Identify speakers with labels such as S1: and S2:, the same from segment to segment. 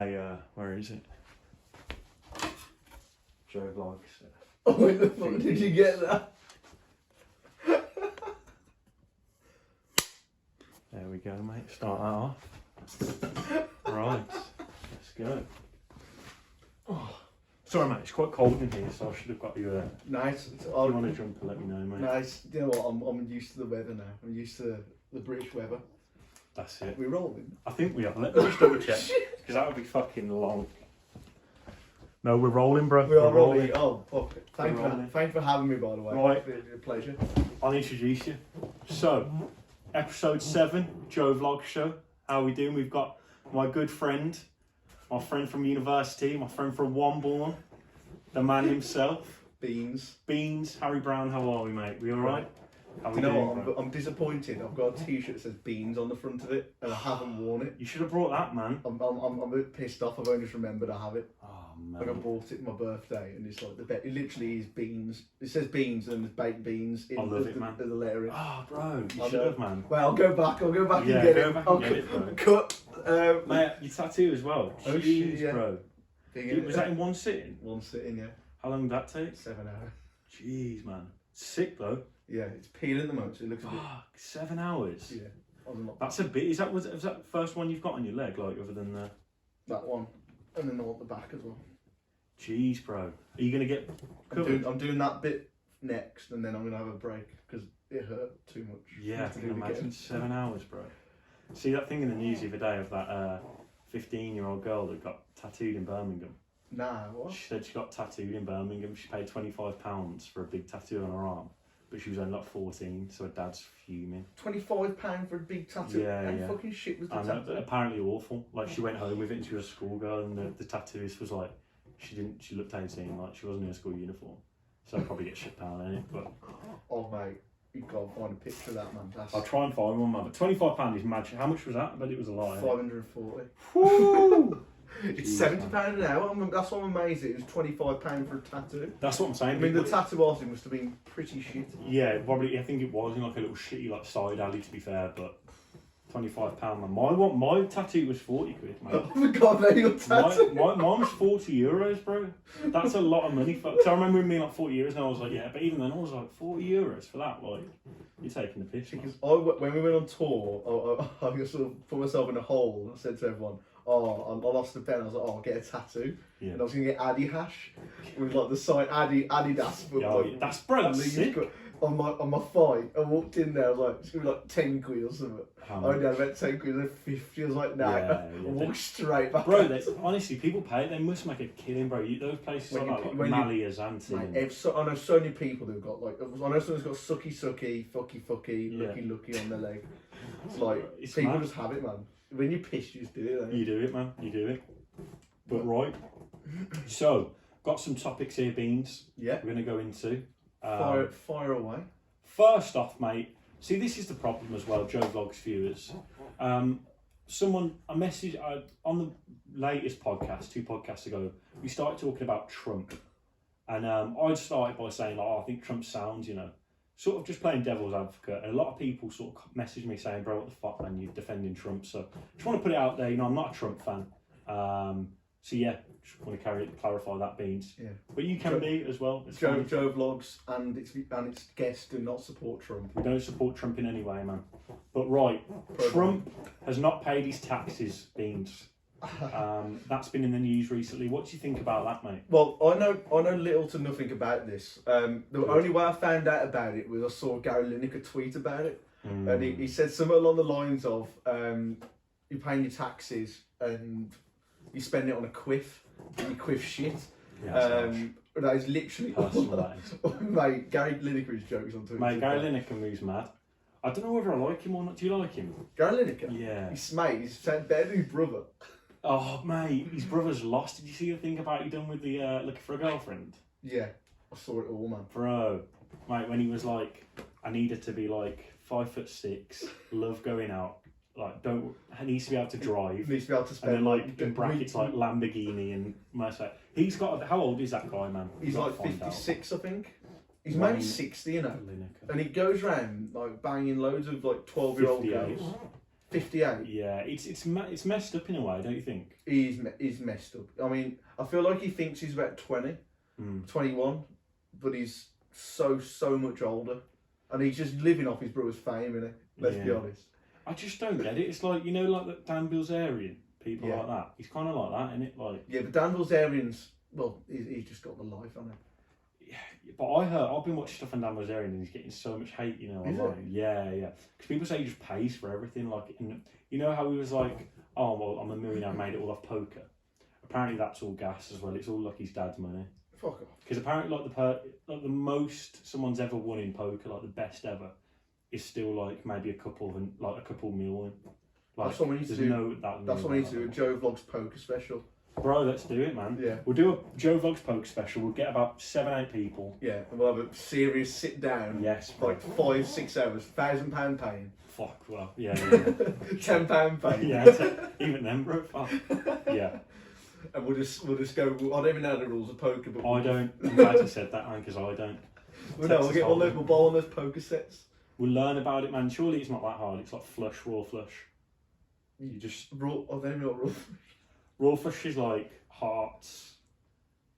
S1: Hey, where is it? Joe Vlogs.
S2: Oh, where the fuck did you get that?
S1: There we go, mate. Start that off. Right, let's go. Oh, sorry, mate. It's quite cold in here, so I should have got you a.
S2: Nice.
S1: If you want to jump, let me know, mate.
S2: Nice. You know what? I'm used to the weather now. I'm used to the British weather.
S1: That's it.
S2: We're rolling.
S1: I think we are. Let me just double check, because that would be fucking long. No, we're rolling, bro.
S2: We are rolling. Oh, fuck. Thank you for having me, by the way.
S1: Right.
S2: It's a pleasure.
S1: I'll introduce you. So, episode 7, Joe Vlog Show. How are we doing? We've got my good friend, my friend from university, my friend from Womborne, the man himself.
S2: Beans.
S1: Harry Brown, how are we, mate? We alright?
S2: You know what? I'm disappointed. I've got a t-shirt that says Beans on the front of it, and I haven't worn it.
S1: You should have brought that, man.
S2: I'm a bit pissed off. I've only just remembered I have it.
S1: Oh, man.
S2: Like I bought it for my birthday, and it's like it literally is beans. It says beans and there's baked beans.
S1: I love it, man.
S2: The letter.
S1: Oh, bro, you should have, man.
S2: Well, I'll go back and
S1: Yeah,
S2: get
S1: go
S2: it.
S1: back
S2: I'll
S1: and get it, bro.
S2: Cut.
S1: Mate, your tattoo as well.
S2: Oh,
S1: Jeez,
S2: shit, yeah.
S1: bro. Was that in one sitting?
S2: One sitting, yeah.
S1: How long did that take?
S2: 7 hours.
S1: Jeez, man. Sick, though.
S2: Yeah, it's peeling at the moment, so it looks a bit.
S1: Fuck, 7 hours.
S2: Yeah,
S1: That's a bit. Was that the first one you've got on your leg, like other than the?
S2: That one, and then I want the back as well.
S1: Jeez, bro. Are you gonna get covered?
S2: I'm doing that bit next, and then I'm gonna have a break because it hurt too much.
S1: Yeah, I can imagine. 7 hours, bro. See that thing in the news the other day of that 15-year-old girl that got tattooed in Birmingham?
S2: Nah, what?
S1: She said she got tattooed in Birmingham. She paid £25 for a big tattoo on her arm, but she was only like 14, so her dad's fuming.
S2: £25 for a big tattoo?
S1: Yeah,
S2: and
S1: yeah.
S2: Fucking shit was the
S1: And
S2: tattoo.
S1: apparently awful. Like she went home with it and she was a schoolgirl, and the tattooist was like, she looked 18, like she wasn't in a school uniform. So I'll probably get shit down in it, but.
S2: Oh mate, you can't find a picture of that, man.
S1: I'll try and find one, man. But £25 is magic. How much was that? I bet it was a lot.
S2: 540.
S1: Woo!
S2: It's
S1: Jeez,
S2: £70 an hour. That's what I'm amazed at. It was £25 for a tattoo.
S1: That's what I'm saying.
S2: I mean, the tattoo artist must have been pretty shit.
S1: Yeah, probably. I think it was in like a little shitty like side alley, to be fair. But £25, man. My tattoo was 40 quid, mate.
S2: Oh my god, mate, your tattoo.
S1: Mine was €40, bro. That's a lot of money. So I remember it being like 40 euros, and I was like, yeah. But even then, I was like, €40 for that. Like, you're taking the piss.
S2: Because when we went on tour, I sort of put myself in a hole and I said to everyone, I lost a pen. I was like, I'll get a tattoo. Yeah. And I was going to get Addy Hash with like the sign Adidas.
S1: Yeah, that's bro, sick.
S2: On my fight, I walked in there, I was like, it's going to be like 10 quid or something. I only had about 10 quid and 50. I was like, nah.
S1: Yeah,
S2: I walked straight back.
S1: Bro, honestly, people pay it. They must make a killing, bro. Those places are like Mali, Azanti.
S2: I know so many people who've got like, I know someone's got sucky, fucky, lucky on their leg. It's like, it's people mad. Just have it, man. When you piss, you just do it. Don't you?
S1: You do it, man. You do it. But right. So, got some topics here, Beans. Yeah. We're going to go into.
S2: Fire away.
S1: First off, mate. See, this is the problem as well, Joe Vlogs viewers. A message on the latest podcast, 2 podcasts ago, we started talking about Trump. And I started by saying, like, I think Trump sounds, sort of just playing devil's advocate. And a lot of people sort of messaged me saying, bro, what the fuck, man, you're defending Trump. So just want to put it out there, I'm not a Trump fan. So yeah, just want to clarify that, Beans. Yeah. But you can be as well.
S2: Joe Vlogs and its guests do not support Trump.
S1: We don't support Trump in any way, man. But right, Trump has not paid his taxes, Beans. That's been in the news recently. What do you think about that, mate?
S2: Well, I know little to nothing about this. The only way I found out about it was I saw Gary Lineker tweet about it, and he said something along the lines of, "You're paying your taxes and you spend it on a quiff, and you quiff shit."
S1: Yeah,
S2: that is literally mate. Gary Lineker's jokes on Twitter.
S1: Mate, Gary Lineker moves mad. I don't know whether I like him or not. Do you like him?
S2: Gary Lineker?
S1: Yeah.
S2: He's better than his brother.
S1: Oh, mate, his brother's lost. Did you see the thing about he done with the looking for a girlfriend?
S2: Yeah, I saw it all, man.
S1: Bro, mate, when he was like, I needed to be like 5'6", love going out, like he needs to be able to drive.
S2: Needs to be able to spend.
S1: And then like in brackets like Lamborghini and Mercedes. He's got, how old is that guy, man?
S2: He's like 56, I think. He's maybe 60, And he goes around like banging loads of like 12-year-old girls. 58.
S1: Yeah, it's messed up in a way, don't you think?
S2: He's messed up. I mean, I feel like he thinks he's about 20, 21, but he's so much older, and he's just living off his brother's fame, innit? Let's be honest.
S1: I just don't get it. It's like, you know, like the Dan Bilzerian, people like that. He's kind of like that, isn't it? Like,
S2: yeah, but Dan Bilzerian's, well, he's just got the life, hasn't he?
S1: Yeah, but I've been watching stuff on Dan Bilzerian and he's getting so much hate, you know, online. Yeah. Because people say he just pays for everything. Like, you know how he was like, oh, well, I'm a millionaire, made it all off poker. Apparently that's all gas as well. It's all like his dad's money.
S2: Fuck off.
S1: Because apparently like the most someone's ever won in poker, like the best ever, is still like maybe a couple million. Like,
S2: that's what we need to do. That's what we need to do. A Joe Vlogs poker special.
S1: Bro, let's do it, man.
S2: Yeah.
S1: We'll do a Joe Vlogs poker special. We'll get about 7-8 people.
S2: Yeah, and we'll have a serious sit down.
S1: Yes.
S2: Like 5-6 hours, £1,000 paying.
S1: Fuck, well, yeah.
S2: £10 paying.
S1: Yeah, even then, bro. Fuck. Yeah.
S2: And we'll just go. I don't even know the rules of poker, but
S1: I don't. I'm glad you said that, man, because I don't.
S2: We'll get we'll buy on those poker sets.
S1: We'll learn about it, man. Surely it's not that hard. It's like raw flush. You just
S2: raw. I don't know what raw.
S1: Raw flush is like hearts,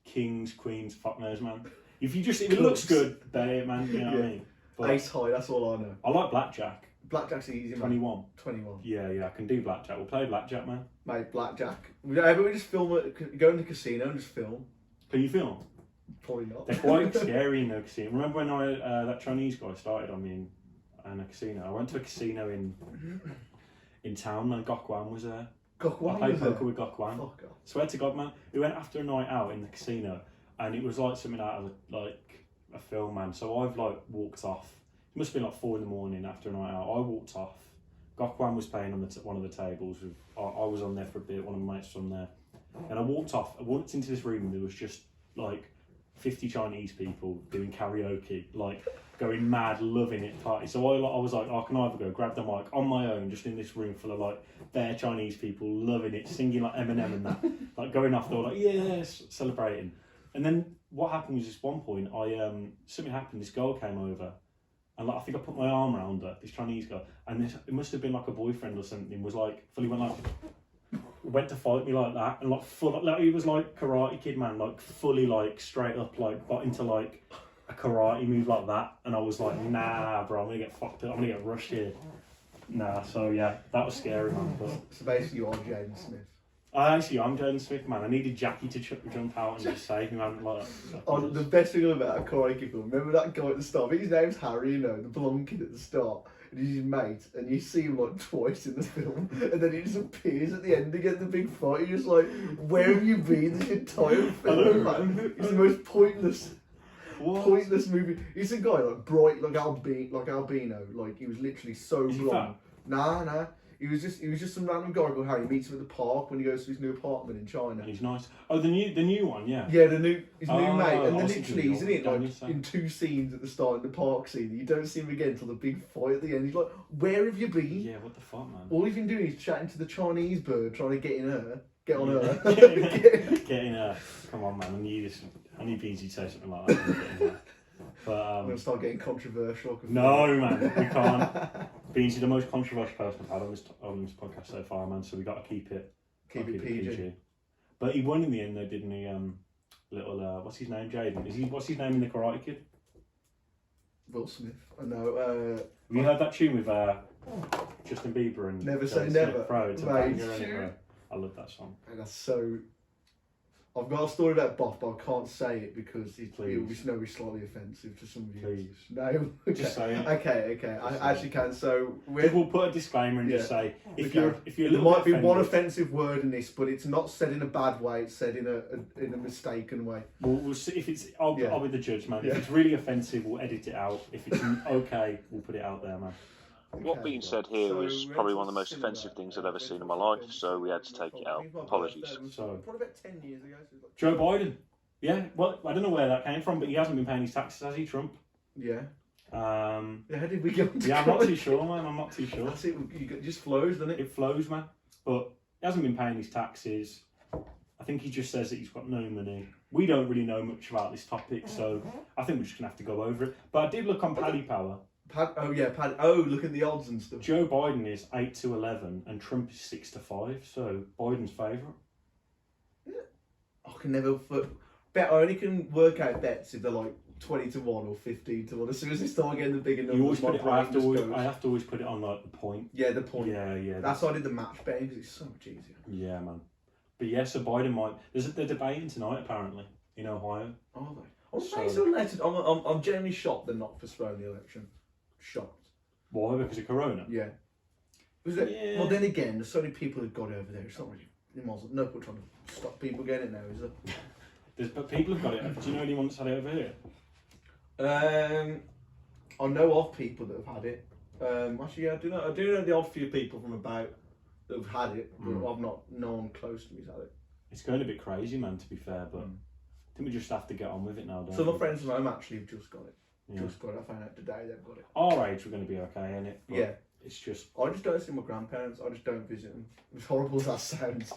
S1: kings, queens, fuck knows, man. If it looks good, bet it, man. You know what I mean?
S2: But ace high. That's all I know.
S1: I like blackjack.
S2: Blackjack's easy, man.
S1: 21.
S2: 21.
S1: Yeah, I can do blackjack. We'll play blackjack, man.
S2: Mate, blackjack. We just film it. Go in the casino and just film.
S1: Can you film?
S2: Probably not.
S1: They're quite scary in the casino. Remember when that Chinese guy started on me in a casino? I went to a casino in town and Gokwan was there.
S2: Gokwan
S1: I played
S2: was
S1: poker
S2: there?
S1: with Gokwan.
S2: Fuck off.
S1: Swear to God, man. We went after a night out in the casino and it was like something out of like a film, man. So I've like walked off. It must have been like 4 a.m. after a night out. I walked off. Gokwan was playing on one of the tables. I was on there for a bit. One of my mates was on there, and I walked off. I walked into this room and there was just like 50 Chinese people doing karaoke, like going mad, loving it, party. So I was like, I can either go grab the mic on my own, just in this room full of like bare Chinese people loving it, singing like Eminem and that, like going off, they were like, yes, celebrating. And then what happened was, at one point, something happened. This girl came over. And like, I think I put my arm around her, this Chinese girl, and it must have been like a boyfriend or something. Was like fully went to fight me like that, and like he was like Karate Kid, man, like fully like straight up like got into like a karate move like that, and I was like, nah, bro, I'm gonna get fucked up, I'm gonna get rushed here. Nah, so yeah, that was scary, man. But
S2: so basically, you're Jaden Smith.
S1: I'm Jaden Smith, man. I needed Jackie to jump out and just save me, man. Like,
S2: the best thing about a Karate Kid film, remember that guy at the start? I think his name's Harry, you know, the blonde kid at the start. And he's his mate, and you see him like twice in the film, and then he just appears at the end again, the big fight. You're just like, where have you been this entire film, man? It's the most pointless movie. He's a guy like bright, like albino, like he was literally so blonde. Nah. He was just some random guy called Harry. He meets him at the park when he goes to his new apartment in China.
S1: And he's nice. Oh, the new one, yeah.
S2: Yeah, his new mate. And then literally he's in it
S1: like
S2: in 2 scenes at the start in the park scene. You don't see him again until the big fight at the end. He's like, where have you been?
S1: Yeah, what the fuck, man?
S2: All he's been doing is chatting to the Chinese bird, trying to get on her.
S1: Get in her. Come on, man. I knew Beansy to say something like that. But
S2: I'm going to start getting controversial.
S1: No, man, we can't. Beansy, the most controversial person I've had on this podcast so far, man. So we got to keep it PG. But he won in the end, though, didn't he? What's his name? Jaden. What's his name in the Karate Kid?
S2: Will Smith. I know.
S1: Have you heard that tune with Justin Bieber and
S2: Never Say Never?
S1: Bro, it's a banger, isn't it? I love that song.
S2: And that's so. I've got a story about Boff, but I can't say it because it'll be slightly offensive to some of you.
S1: Please.
S2: No. Okay.
S1: Just say it.
S2: Okay. I actually can. So
S1: we'll put a disclaimer and just say if you're
S2: there might be one offensive word in this, but it's not said in a bad way. It's said in a mistaken way.
S1: We'll see if it's. I'll be the judge, man. If it's really offensive, we'll edit it out. If it's okay, we'll put it out there, man.
S3: What being said here was probably one of the most offensive things I've ever seen in my life, so we had to take it out. Apologies.
S2: So, probably about 10 years ago.
S1: Joe Biden. Yeah, well, I don't know where that came from, but he hasn't been paying his taxes, has he, Trump?
S2: Yeah.
S1: How
S2: did we go?
S1: Yeah, I'm not too sure, man. I'm not too sure.
S2: That's it. It just flows, doesn't it?
S1: It flows, man. But he hasn't been paying his taxes. I think he just says that he's got no money. We don't really know much about this topic, so I think we're just going to have to go over it. But I did look on Paddy Power.
S2: Look at the odds and stuff.
S1: Joe Biden is 8-11 and Trump is 6-5. So Biden's favourite.
S2: I can never bet. I only can work out bets if they're like 20-1 or 15-1. As soon as they start getting the bigger numbers,
S1: You always put it. I have to always put it on like the point.
S2: Yeah, the point.
S1: Yeah.
S2: That's why I did the match betting because it's so much easier.
S1: Yeah, man. But yeah, so Biden might. They're debating tonight apparently in Ohio.
S2: Are they? I'm genuinely shocked they're not postponing the election. Shocked.
S1: Why? Because of Corona?
S2: Yeah.
S1: Yeah.
S2: Well, then again, there's so many people who've got it over there. It's not really. No point trying to stop people getting it now, is there?
S1: But people have got it. Do you know anyone that's had it over here?
S2: I know of people that have had it. Actually, yeah, I do know the odd few people from about that have had it, but I've not. No one close to me's had it.
S1: It's going a bit crazy, man. To be fair, but I think we just have to get on with it now. Don't
S2: Some
S1: we?
S2: of my friends from home actually have just got it.
S1: Yeah.
S2: Just got it. I found out today they've got it.
S1: Our age, we're going to be okay, ain't it? But
S2: yeah.
S1: It's just.
S2: I just don't see my grandparents. I just don't visit them. As horrible as that sounds.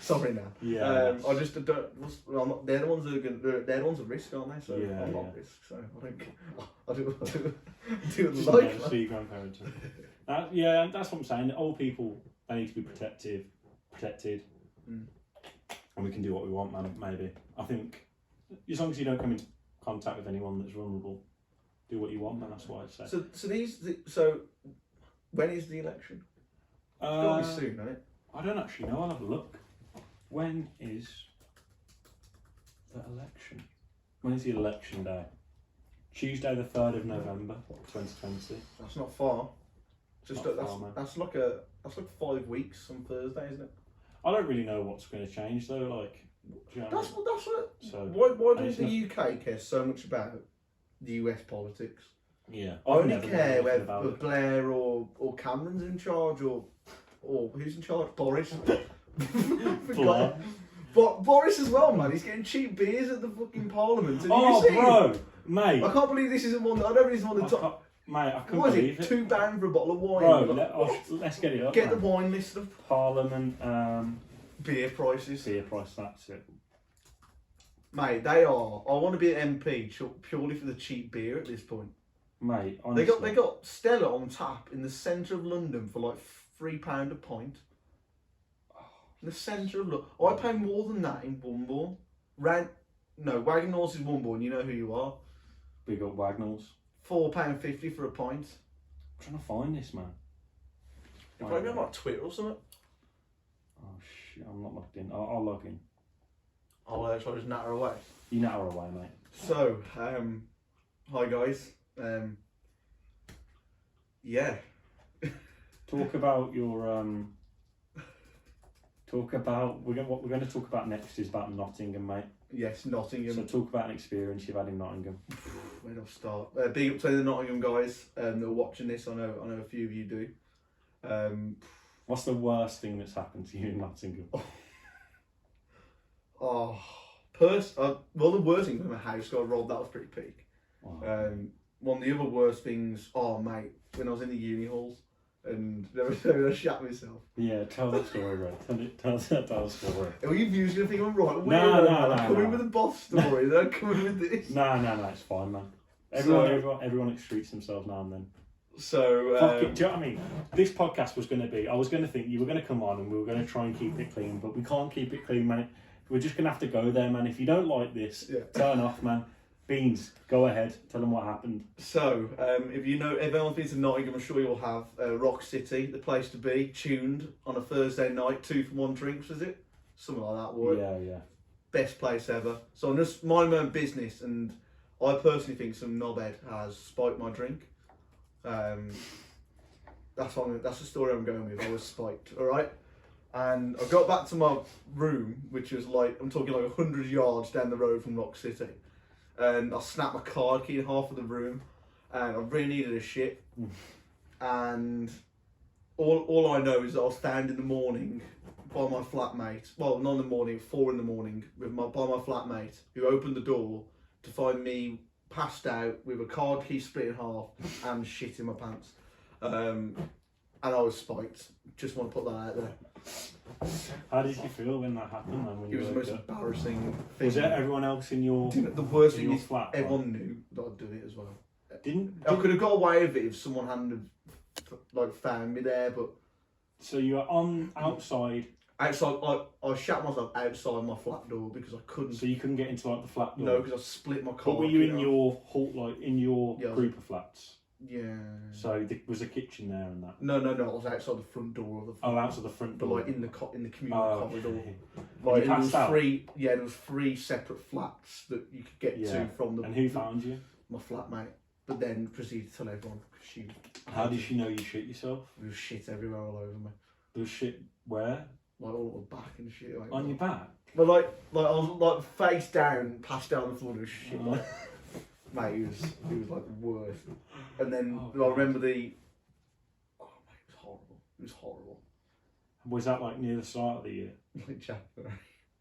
S2: Sorry now.
S1: Yeah.
S2: I just don't. I'm not, they're the ones that are going. They're the ones at risk, aren't they? So
S1: Yeah,
S2: I'm not
S1: yeah.
S2: at risk. So I do like
S1: Never see your grandparents. Yeah, that's what I'm saying. Old people, they need to be protected, and we can do what we want, man. Maybe I think as long as you don't come into contact with anyone that's vulnerable, do what you want, man. That's what I'd say.
S2: So when is the election? It's got to be soon, right?
S1: I don't actually know. I'll have a look. When is the election? When is the election day? Tuesday, the 3rd of November, 2020.
S2: That's not far. Just
S1: Not far, man.
S2: that's like 5 weeks on Thursday, isn't it?
S1: I don't really know what's going to change though. Like, do you know
S2: That's what.
S1: So
S2: Why does the UK care so much about the US politics?
S1: yeah,
S2: I
S1: I've
S2: only
S1: never
S2: care
S1: known
S2: whether
S1: about it.
S2: Blair or Cameron's in charge or who's in charge? Boris.
S1: Blair.
S2: But Boris as well, man. He's getting cheap beers at the fucking Parliament. Have
S1: Oh,
S2: you seen
S1: bro,
S2: him?
S1: mate.
S2: I can't believe this isn't one. I don't believe this is one of the top.
S1: Mate, I couldn't
S2: What is
S1: believe
S2: it?
S1: it.
S2: £2 for a bottle of wine.
S1: Bro, let's get it up.
S2: Get
S1: man.
S2: the wine list of
S1: Parliament
S2: beer prices.
S1: beer price. That's it.
S2: Mate, they are. I want to be an MP purely for the cheap beer at this point.
S1: Mate, honestly.
S2: They got Stella on tap in the centre of London for like £3 a pint. In the centre of London. I pay more than that in Bumble. Wagoners is Bumble, you know who you are.
S1: Big up Wagnalls.
S2: £4.50 for a pint.
S1: I'm trying to find this, man.
S2: You're probably on like Twitter or something.
S1: Oh shit, I'm not logged in. I'll log in.
S2: I'll try to just natter away.
S1: You natter away, mate.
S2: So, hi guys. Yeah.
S1: Talk about your what we're going to talk about next is about Nottingham, mate.
S2: Yes, Nottingham.
S1: So talk about an experience you've had in Nottingham.
S2: Where do I start? Big up to the Nottingham guys that are watching this. I know a few of you do.
S1: What's the worst thing that's happened to you in Nottingham?
S2: Well, the worst thing was my house got robbed. That was pretty peak.
S1: Wow.
S2: One of the other worst things, mate, when I was in the uni halls and I shat myself.
S1: Yeah, tell the story, right? Tell the story.
S2: Are you usually think I'm right?
S1: No.
S2: I'm coming with a boss story, then I'm coming with this.
S1: No, it's fine, man. Everyone excretes themselves now and then.
S2: So,
S1: Fuck it, do you know what I mean? This podcast was going to be, I was going to think you were going to come on and we were going to try and keep it clean, but we can't keep it clean, man. We're just going to have to go there, man. If you don't like this, turn off, man. Beans, go ahead. Tell them what happened.
S2: So, if everyone's been to Nottingham, I'm sure you'll have Rock City, the place to be, tuned on a Thursday night, 2 for 1 drinks, was it? Something like that, word.
S1: Yeah.
S2: Best place ever. So I'm just mind my own business, and I personally think some knobhead has spiked my drink. That's the story I'm going with. I was spiked, all right. And I got back to my room, which was I'm talking 100 yards down the road from Rock City, and I snapped my card key in half of the room, and I really needed a shit. And all I know is that I was found in the morning by my flatmate. Well, not in the morning, 4 in the morning, by my flatmate, who opened the door to find me passed out with a card key split in half and shit in my pants. And I was spiked. Just want to put that out there.
S1: How did you feel when that happened, man? When
S2: It was the most embarrassing thing.
S1: Was there everyone else in your
S2: The worst thing is
S1: flat?
S2: everyone knew that I'd done it as well. I could have got away with it if someone hadn't like found me there, but.
S1: So you were on outside.
S2: Outside, I shut myself outside my flat door because I couldn't.
S1: So you couldn't get into like the flat door.
S2: No, because I split my car.
S1: But were you in your hall, like in your group of flats?
S2: Yeah.
S1: So was a kitchen there and that.
S2: No. I was outside the front door of the.
S1: Outside the front door.
S2: But like in the communal corridor.
S1: Okay.
S2: Like
S1: you passed out?
S2: there was 3 separate flats that you could get to from the.
S1: And who found you?
S2: My flatmate. But then proceeded to tell everyone because
S1: How did she know you shit yourself?
S2: There was shit everywhere all over me.
S1: There was shit where?
S2: Like all over the back and shit. Like,
S1: On your back?
S2: But like I was like face down, passed down on the floor, there was shit. Like, mate, it was like the worst. And then I remember mate, it was horrible. It was horrible.
S1: Was that like near the start of the year?
S2: Like January.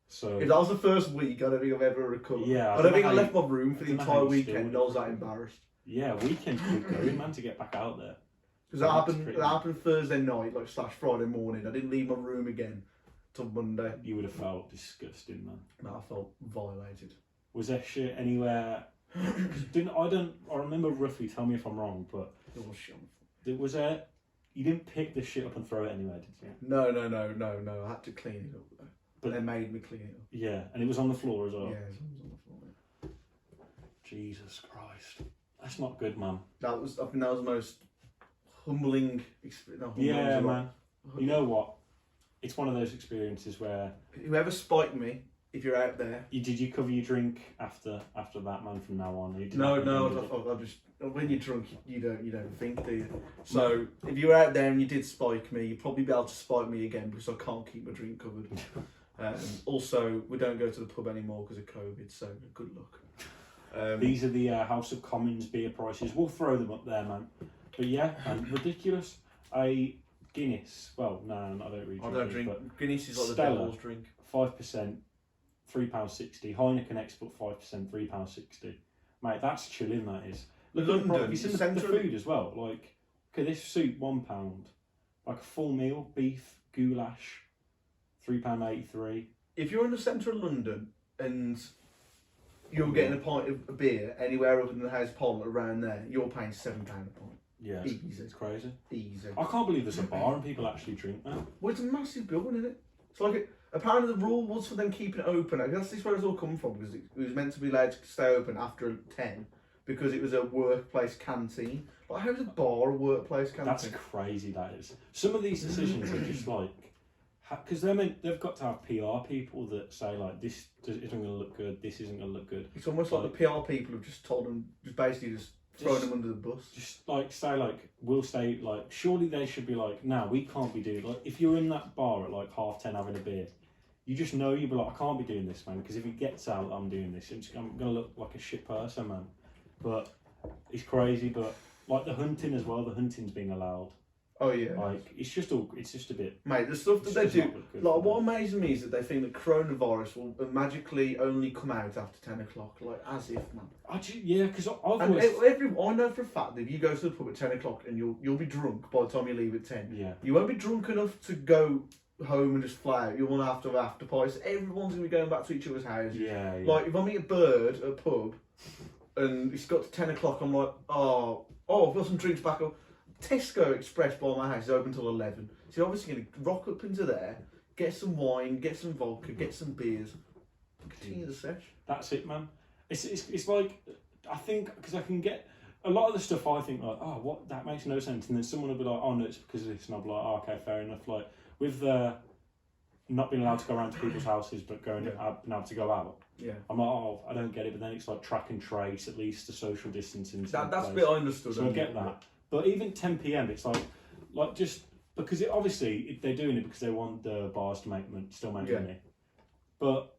S1: So
S2: if that was the first week, I don't think I've ever recovered.
S1: Yeah,
S2: I don't think I left my room for the entire weekend. I was that embarrassed.
S1: Yeah, weekends keep going, man, to get back out there.
S2: Because that happened Thursday night, like / Friday morning. I didn't leave my room again till Monday.
S1: You would have felt disgusting, man.
S2: No, I felt violated.
S1: Was there shit anywhere? I remember roughly. Tell me if I'm wrong, but
S2: There was shit.
S1: was there. You didn't pick the shit up and throw it anywhere, did you?
S2: No. I had to clean it up though. But they made me clean it up.
S1: Yeah, and it was on the floor as well.
S2: Yeah, it was on the floor. Yeah.
S1: Jesus Christ, that's not good, man.
S2: I think that was the most humbling experience. No,
S1: Yeah, man. You know what? It's one of those experiences where
S2: whoever spiked me, if you're out there.
S1: Did you cover your drink after that, man? From now on,
S2: No. I just when you're drunk, you don't think, do you? So if you're out there and you did spike me, you'd probably be able to spike me again because I can't keep my drink covered. Also, we don't go to the pub anymore because of COVID. So good luck.
S1: These are the House of Commons beer prices. We'll throw them up there, man. But yeah, ridiculous. A Guinness. Well, no, I don't really drink.
S2: I don't drink. Guinness is like
S1: Stella,
S2: the devil's drink.
S1: 5%, £3.60. Heineken Export 5%, £3.60. Mate, that's chilling. That is. Look at the price. It's in the food as well. Like, okay, this soup £1. Like a full meal, beef, goulash, £3.83.
S2: If you're in the centre of London and you're getting a pint of beer anywhere other than the House of Parliament around there, you're paying £7 a pint.
S1: Yeah,
S2: easy.
S1: It's crazy.
S2: Easy.
S1: I can't believe there's a bar and people actually drink that.
S2: Well, it's a massive building, isn't it? It's like apparently the rule was for them keeping it open. That's where it's all come from because it was meant to be allowed to stay open after 10 because it was a workplace canteen. Like, how's a bar a workplace canteen?
S1: That's crazy. That is. Some of these decisions are just like because they've got to have PR people that say like this isn't going to look good. This isn't going to look good.
S2: It's almost like the PR people have just told them, basically throwing them under the bus. Just
S1: like say like we'll say like surely they should be like we can't be doing like if you're in that bar at like 10:30 having a beer, you just know you'll be like I can't be doing this, man, because if it gets out I'm doing this, I'm gonna look like a shit person, man. But it's crazy. But like the hunting as well, the hunting's being allowed.
S2: Oh yeah.
S1: Like it's just a bit.
S2: Mate, the stuff that they do. Like what amazes me is that they think that coronavirus will magically only come out after 10 o'clock. Like as if, man.
S1: Because I've
S2: always. I know for a fact that if you go to the pub at 10 o'clock and you'll be drunk by the time you leave at 10.
S1: Yeah.
S2: You won't be drunk enough to go home and just fly out. You'll want to have after parties. Everyone's gonna be going back to each other's houses.
S1: Yeah.
S2: Like if I meet a bird at a pub and it's got to 10 o'clock, I'm like, oh, I've got some drinks back up. Tesco Express by my house is open till 11. So you're obviously going to rock up into there, get some wine, get some vodka, get some beers, continue the sesh.
S1: That's it, man. It's like, I think, because I can get, a lot of the stuff I think like, oh, what, that makes no sense. And then someone will be like, oh no, it's because of this. And I'll be like, oh, okay, fair enough. Like, with not being allowed to go around to people's houses, but being able to go out.
S2: Yeah.
S1: I'm like, oh, I don't get it. But then it's like track and trace, at least the social distancing.
S2: That's a bit I understood.
S1: So I get that. But even 10 p.m, it's like just because they're doing it because they want the bars to still make money. But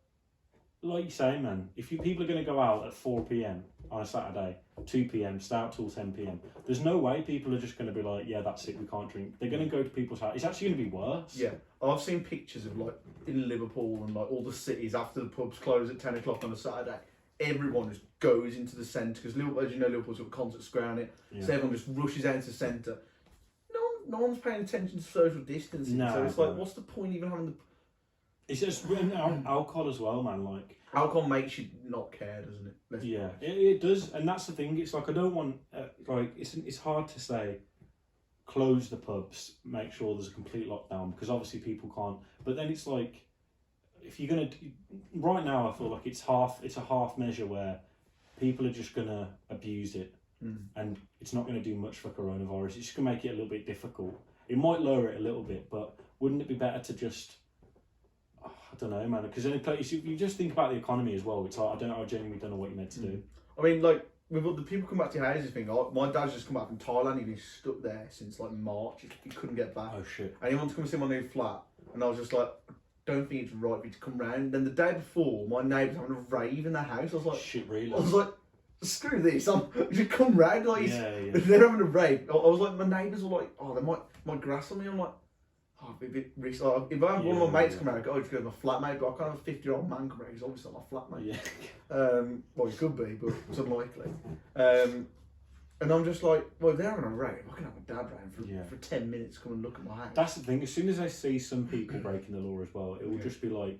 S1: like you say, man, if people are going to go out at 4 p.m. on a Saturday, 2 p.m, stay out till 10 p.m, there's no way people are just going to be like, yeah, that's it, we can't drink. They're going to go to people's house. It's actually going to be worse.
S2: Yeah, I've seen pictures of like in Liverpool and like all the cities after the pubs close at 10 o'clock on a Saturday. Everyone just goes into the centre because Liverpool, as you know, Liverpool's got a concert square on it, so everyone just rushes out into the centre. No one's paying attention to social distancing, so it's like, what's the point even having
S1: It's just alcohol as well, man. Like
S2: alcohol makes you not care, doesn't it?
S1: Yeah, it does, and that's the thing. It's like I don't want like it's hard to say close the pubs, make sure there's a complete lockdown because obviously people can't. But then it's like if you're gonna right now, I feel like it's a half measure where people are just gonna abuse it, and it's not gonna do much for coronavirus. It's just gonna make it a little bit difficult. It might lower it a little bit, but wouldn't it be better to just I don't know, man. Because you just think about the economy as well. It's like I genuinely don't know what you're meant to do.
S2: I mean, like with all the people come back to your houses thing. My dad's just come back from Thailand. He's been stuck there since like March. He couldn't get back.
S1: Oh shit!
S2: And he wanted to come see my new flat, and I was just like, don't think it's right for you to come round. Then the day before, my neighbours having a rave in their house. I was like,
S1: shit, really?
S2: I was like, screw this. Just come round. Like
S1: yeah.
S2: they're having a rave. I was like, my neighbours were like, oh, they might grass on me. I'm like. Oh, it'd be a bit risky. Like, if I have one of my mates come out, I go, just go to my flatmate, but I can't have a 50-year-old man come out, he's obviously not my flatmate.
S1: Yeah.
S2: Well, he could be, but it's unlikely. And I'm just like, well, if they're having a rave, I can have my dad round for 10 minutes, come and look at my house.
S1: That's the thing, as soon as I see some people breaking the law as well, it will just be like,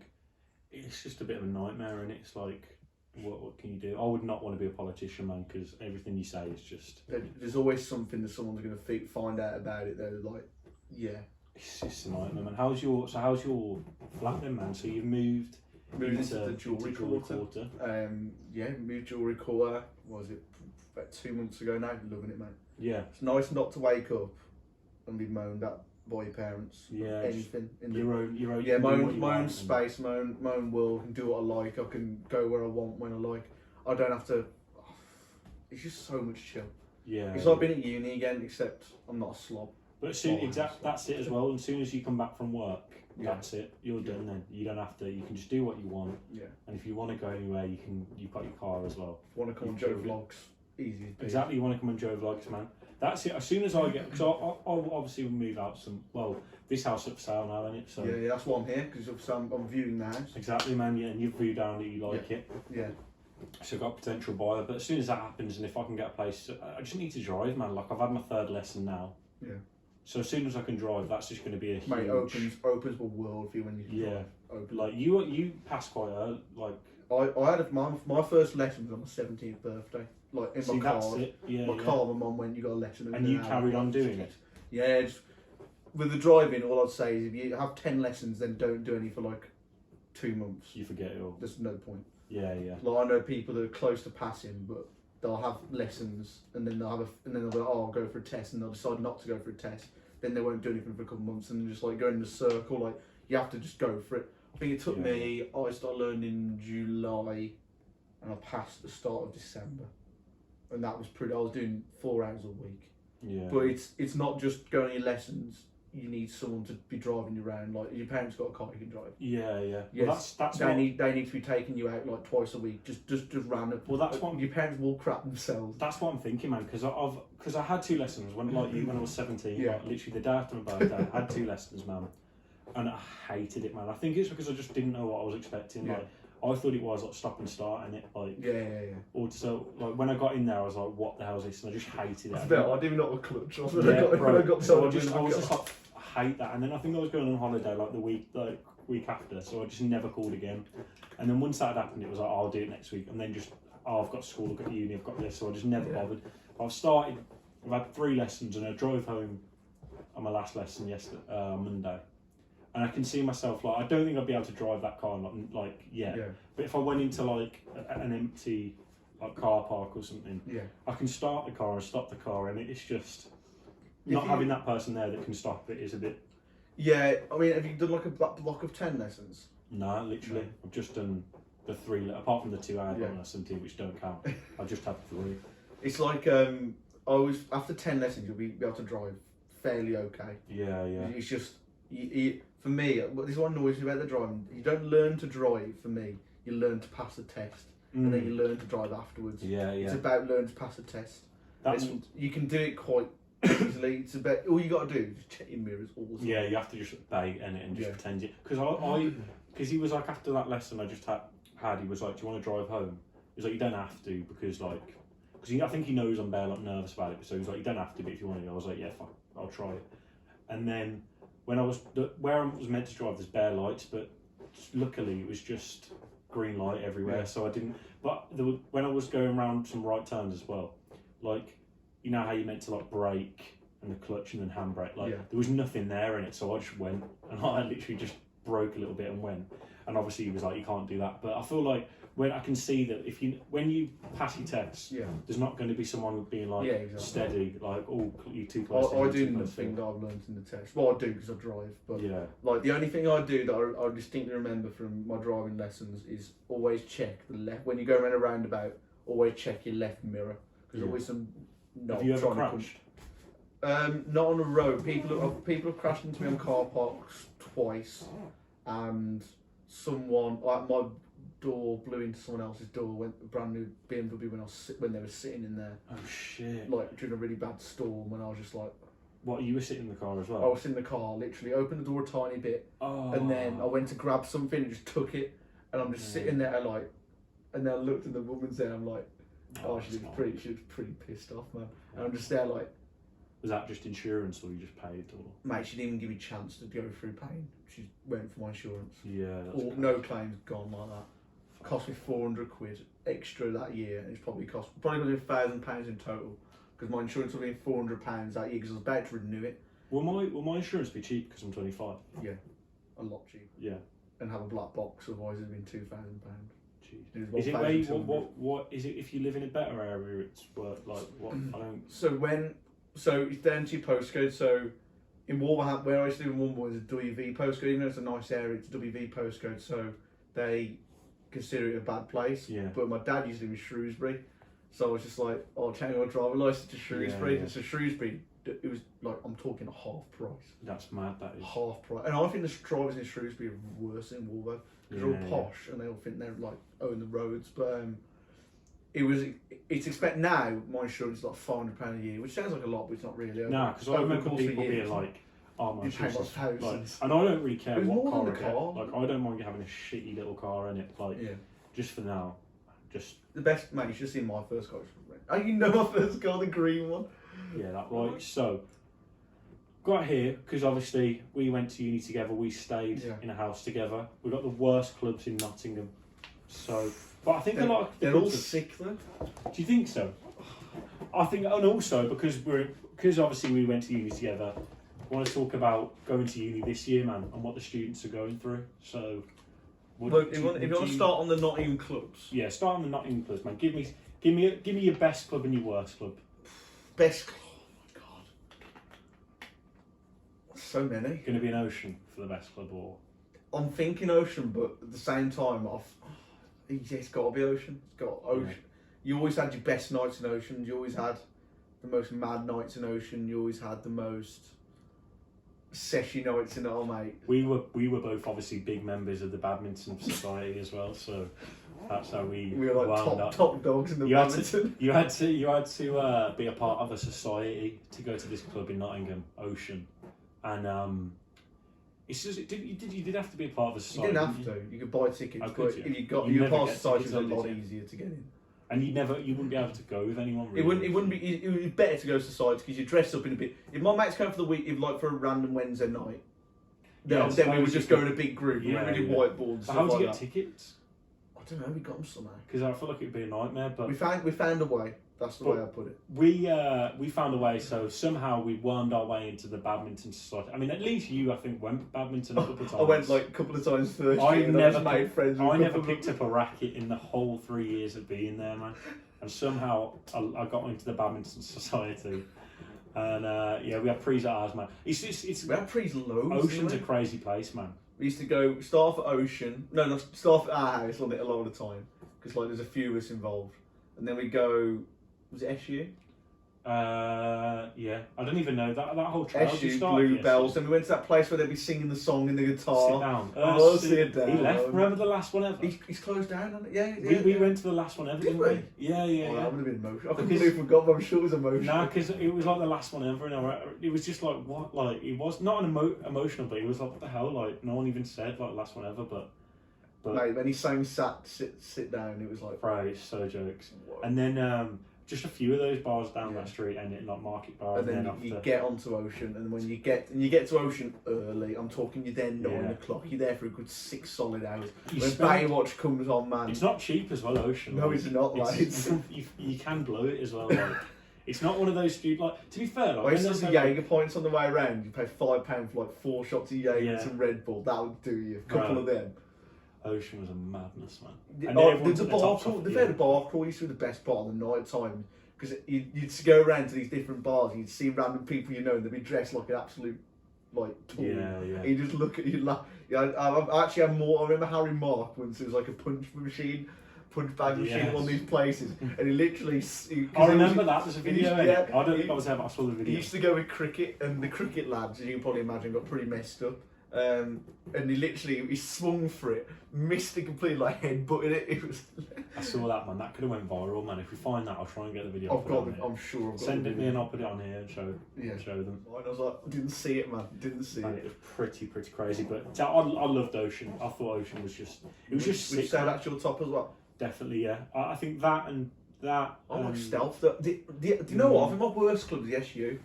S1: it's just a bit of a nightmare, and it's like, what can you do? I would not want to be a politician, man, because everything you say is just...
S2: There's always something that someone's going to find out about it, they're like, yeah.
S1: It's just a nightmare, man. How's your flat then, man? So you've moved
S2: into the jewellery quarter. Moved jewellery quarter. What was it? About 2 months ago now. Loving it, mate.
S1: Yeah.
S2: It's nice not to wake up and be moaned at by your parents.
S1: Yeah.
S2: Anything in
S1: your own.
S2: Yeah, my own space, my own world. I can do what I like. I can go where I want when I like. I don't have to. It's just so much chill.
S1: Yeah.
S2: It's like being at uni again, except I'm not a slob.
S1: But that's it as well. And as soon as you come back from work, that's it. You're done then. You don't have to. You can just do what you want.
S2: Yeah.
S1: And if you want to go anywhere, you can. You've got your car as well.
S2: If you want to come on Joe Vlogs, easy.
S1: Exactly. You want to come on Joe Vlogs, man. That's it. As soon as I get, because I'll obviously move out some. Well, this house up for sale now, isn't it? So
S2: yeah, that's why I'm here because I'm viewing the house.
S1: Exactly, man. Yeah, and you've viewed down that you like it.
S2: Yeah.
S1: So I've got a potential buyer, but as soon as that happens, and if I can get a place, I just need to drive, man. Like I've had my 3rd lesson now.
S2: Yeah.
S1: So as soon as I can drive, that's just going to be a huge...
S2: Mate, opens the world for you when you drive.
S1: Like you passed quite early. Like
S2: I had my first lesson was on my 17th birthday. Like in my car.
S1: That's it. Yeah,
S2: car, my mum went, you got a lesson.
S1: And you carried on doing it?
S2: Yeah. With the driving, all I'd say is if you have 10 lessons, then don't do any for like 2 months.
S1: You forget it all.
S2: There's no point.
S1: Yeah.
S2: Like I know people that are close to passing, but they'll have lessons and then they'll be like, oh, I'll go for a test, and they'll decide not to go for a test. Then they won't do anything for a couple of months, and just like going in a circle. Like you have to just go for it. I think it took me. I started learning in July, and I passed the start of December, and that was pretty. I was doing 4 hours a week.
S1: Yeah.
S2: But it's not just going to your lessons. You need someone to be driving you around. Like your parents got a car, you can drive.
S1: Yeah.
S2: Yes,
S1: well, that's
S2: they need to be taking you out like twice a week, just random.
S1: Well, that's what
S2: your parents will crap themselves.
S1: That's what I'm thinking, man. Because I had 2 lessons when I was 17.
S2: Yeah.
S1: Like, literally the day after my birthday, I had 2 lessons, man, and I hated it, man. I think it's because I just didn't know what I was expecting.
S2: Yeah.
S1: Like I thought it was like stop and start, and it like
S2: Yeah.
S1: Or so like when I got in there, I was like, what the hell is this? And I just hated it.
S2: I didn't even know what a clutch was.
S1: So I was just like, I hate that. And then I think I was going on holiday like the week after, so I just never called again. And then once that had happened, it was like, I'll do it next week. And then just, I've got school, I've got uni, I've got this, so I just never bothered. I've had 3 lessons, and I drove home on my last lesson yesterday, Monday. And I can see myself, like, I don't think I'd be able to drive that car, like yet. Yeah. But if I went into like an empty like car park or something, I can start the car and stop the car, and it's just having that person there that can stop it is a bit.
S2: Yeah, I mean, have you done like a block of 10 lessons?
S1: No, literally, I've just done the 3, apart from the 2 I had on lesson 2, which don't count. I've just had 3.
S2: It's like after 10 lessons, you'll be able to drive fairly okay.
S1: Yeah.
S2: It's just for me, this is what annoys me about the driving. You don't learn to drive. For me, you learn to pass the test, and then you learn to drive afterwards.
S1: Yeah.
S2: It's about learning to pass the test. And you can do it quite easily. It's about all you got to do is check your mirrors all the time.
S1: Yeah, you have to just beg in it and just pretend it. Because he was like, after that lesson I just had, he was like, do you want to drive home? He was like, you don't have to, because I think he knows I'm bare like nervous about it, so he was like, you don't have to, but if you want to. I was like, yeah, fine, I'll try it. And then where I was meant to drive, there's bare lights, but luckily it was just green light everywhere,
S2: Yeah.
S1: so I didn't. But when I was going around some right turns as well, like you know how you meant to like brake and the clutch and then handbrake, like
S2: Yeah.
S1: there was nothing there in it, so I just went and I literally just broke a little bit and went. And obviously he was like, you can't do that. But I feel like when I can see that when you pass your test,
S2: Yeah.
S1: there's not going to be someone being like
S2: Yeah, exactly.
S1: steady, like oh you too close.
S2: I
S1: in,
S2: do
S1: too close
S2: nothing
S1: in.
S2: that I've learned in the test. Well, I do because I drive, but
S1: Yeah.
S2: like the only thing I do that I distinctly remember from my driving lessons is always check the left when you go around a roundabout. Always check your left mirror because always some.
S1: Have you ever crashed?
S2: Not on the road. People have crashed into me on car parks twice, and someone like my door blew into someone else's door. Went a brand new BMW when they were sitting in there.
S1: Oh shit!
S2: Like during a really bad storm, and I was just like.
S1: What, you were sitting in the car as well?
S2: I was in the car, literally opened the door a tiny bit, and then I went to grab something and just took it, and I'm just sitting there like, and then I looked at the woman's there, I'm like, she was pretty pissed off, man. And I'm just there like.
S1: Was that just insurance or you just paid? Or?
S2: Mate, she didn't even give me a chance to go through pain. She went for my insurance.
S1: Yeah.
S2: Or no claims gone like that. Cost me £400 extra that year, and it's probably going to be £1,000 in total. Because my insurance will be £400 that year because I was about to renew it.
S1: Will my insurance be cheap because I'm 25?
S2: Yeah, a lot cheaper.
S1: Yeah.
S2: And have a black box, otherwise it'd have been £2,000.
S1: Jeez. Is it where what is it if you live in a better area? It's worth like what I don't.
S2: So it's down to your postcode. So in Wolverhampton, where I used to live in Wolverhampton, is a WV postcode. Even though it's a nice area, it's a WV postcode. So they consider it a bad place.
S1: Yeah.
S2: But my dad used to live in Shrewsbury. So I was just like, I'll change my driving license to Shrewsbury.
S1: Yeah.
S2: So Shrewsbury, it was like, I'm talking half price.
S1: That's mad, that is.
S2: Half price. And I think the drivers in Shrewsbury are worse than Wolverhampton. Because they're all posh and they all think they're like own the roads. But it's expect now my insurance is like £500 a year, which sounds like a lot, but it's not really.
S1: Nah, because I remember people being like, "Oh, my insurance is like," and I don't really care what car I get. Like, I don't mind having a shitty little car in it. Like, just for now, just
S2: the best, mate. You should have seen my first car. Oh, you know my first car, the green one.
S1: Yeah, that right. So, got here because obviously we went to uni together. We stayed in a house together. We got the worst clubs in Nottingham. So. But I think a lot of
S2: they're all sick though.
S1: Do you think so? I think, and also because obviously we went to uni together. I want to talk about going to uni this year, man, and what the students are going through. So,
S2: if you want to start on the Nottingham clubs,
S1: start on the Nottingham clubs, man. Give me your best club and your worst club.
S2: Best club. Oh my god, so many.
S1: Going to be an Ocean for the best club, or
S2: I'm thinking Ocean, but at the same time, it's got to be Ocean. It's got Ocean. Yeah. You always had your best nights in Ocean. You always had the most mad nights in Ocean. You always had the most session nights in it, mate.
S1: We were both obviously big members of the badminton society as well, so that's how we
S2: were like top dogs in the badminton.
S1: You had to be a part of a society to go to this club in Nottingham, Ocean, and it's just you did have to be a part of a society.
S2: You didn't have to. You could buy tickets, but if you were part of society, it was a lot easier to get in.
S1: And you wouldn't be able to go with anyone. Really.
S2: It wouldn't be. It would be better to go to society because you dress up in a bit. If my mates came for the week, for a random Wednesday night, then we would just go in a big group. We really whiteboard.
S1: How did you get tickets?
S2: I don't know. We got them somehow.
S1: Because I feel like it'd be a nightmare. But
S2: we found a way. That's the way I put it.
S1: We found a way, so somehow we wormed our way into the badminton society. I mean, at least you, I think, went badminton a couple of times.
S2: I went like a couple of times first
S1: year.
S2: I made friends.
S1: I never picked up a racket in the whole 3 years of being there, man. And somehow I got into the badminton society. And we had prees at ours, man. We
S2: had prees loads.
S1: Ocean's a crazy place, man.
S2: We used to go start at Ocean. No, start at our house on it a lot of the time because like there's a few of us involved, and then we go. Was it SU?
S1: Yeah. I don't even know that whole trail.
S2: SU, Bluebells, and we went to that place where they'd be singing the song in the guitar.
S1: Sit down.
S2: Sit down.
S1: He left. Remember the last one ever?
S2: He's closed down, hasn't it? Yeah.
S1: We went to the last one ever, didn't we? Yeah.
S2: That would have been emotional. I completely forgot, but I'm sure it was emotional.
S1: Nah, because it was like the last one ever, and it was just like, what? Like, it was not an emotional, but it was like, what the hell? Like, no one even said, like, last one ever, but
S2: mate, when he sang sit down, it was like...
S1: Right, so jokes.
S2: Whoa.
S1: And then... just a few of those bars down that street, and it like Market Bar,
S2: and then you get onto Ocean, and when you get to Ocean early, I'm talking you're there 9 o'clock. You're there for a good 6 solid hours. When Baywatch comes on, man,
S1: it's not cheap as well. Ocean.
S2: No, it's not. Like
S1: you can blow it as well. Like it's not one of those street like. To be fair, like
S2: I used to see Jaeger points on the way around. You pay £5 for like 4 shots of Jaeger and some Red Bull. That would do you. A couple of them.
S1: Ocean was a madness, man.
S2: The bar crawl. The bar crawl used to be the best part on the night time because you'd go around to these different bars. And you'd see random people you know, and they'd be dressed like an absolute like tool.
S1: Yeah.
S2: And you just look at you laugh. Yeah, I actually have more. I remember Harry Mark once it was like a punch bag machine in one of these places, and he literally.
S1: I remember that. There's a video. I don't think I was there, but I saw the video.
S2: He used to go with cricket, and the cricket lads, as you can probably imagine, got pretty messed up. And he swung for it, missed it completely, like headbutted it. It was.
S1: I saw that, man. That could have went viral, man. If we find that, I'll try and get the video.
S2: I'm sure.
S1: Send it me and I'll put it on here and show them.
S2: I was like, I didn't see it, man. Didn't see it.
S1: It was pretty crazy, but I loved Ocean. I thought Ocean was just. It was just.
S2: Would you say that's your top as well?
S1: Definitely, yeah. I think that and that.
S2: I like Stealth. Do you know what? I think my worst club is the SU.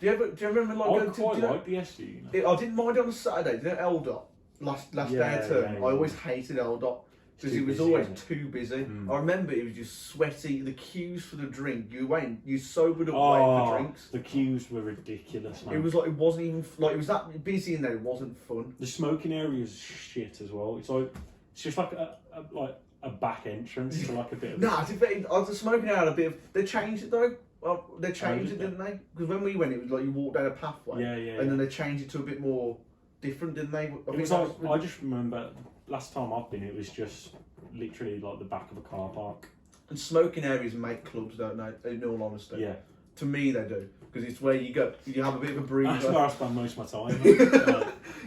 S2: Do you remember like?
S1: I quite like the SU. You
S2: know? I didn't mind it on a Saturday. Do you know L-Dot? Last day of term, I always hated L-Dot because it was always too busy. I remember it was just sweaty. The queues for the drink, you sobered up waiting for drinks.
S1: The queues were ridiculous, man.
S2: It was like it wasn't even like it was that busy in there. It wasn't fun.
S1: The smoking area is shit as well. It's just like a back entrance to like a bit of.
S2: Nah, the smoking area had a bit of. They changed it though. Well, they changed it, didn't they? Because when we went, it was like you walk down a pathway. And then they changed it to a bit more different, didn't they?
S1: I just remember last time I've been, it was just literally like the back of a car park.
S2: And smoking areas make clubs, don't they? In all honesty.
S1: Yeah.
S2: To me, they do because it's where you go. You have a bit of a breather.
S1: That's where I spend most of my time.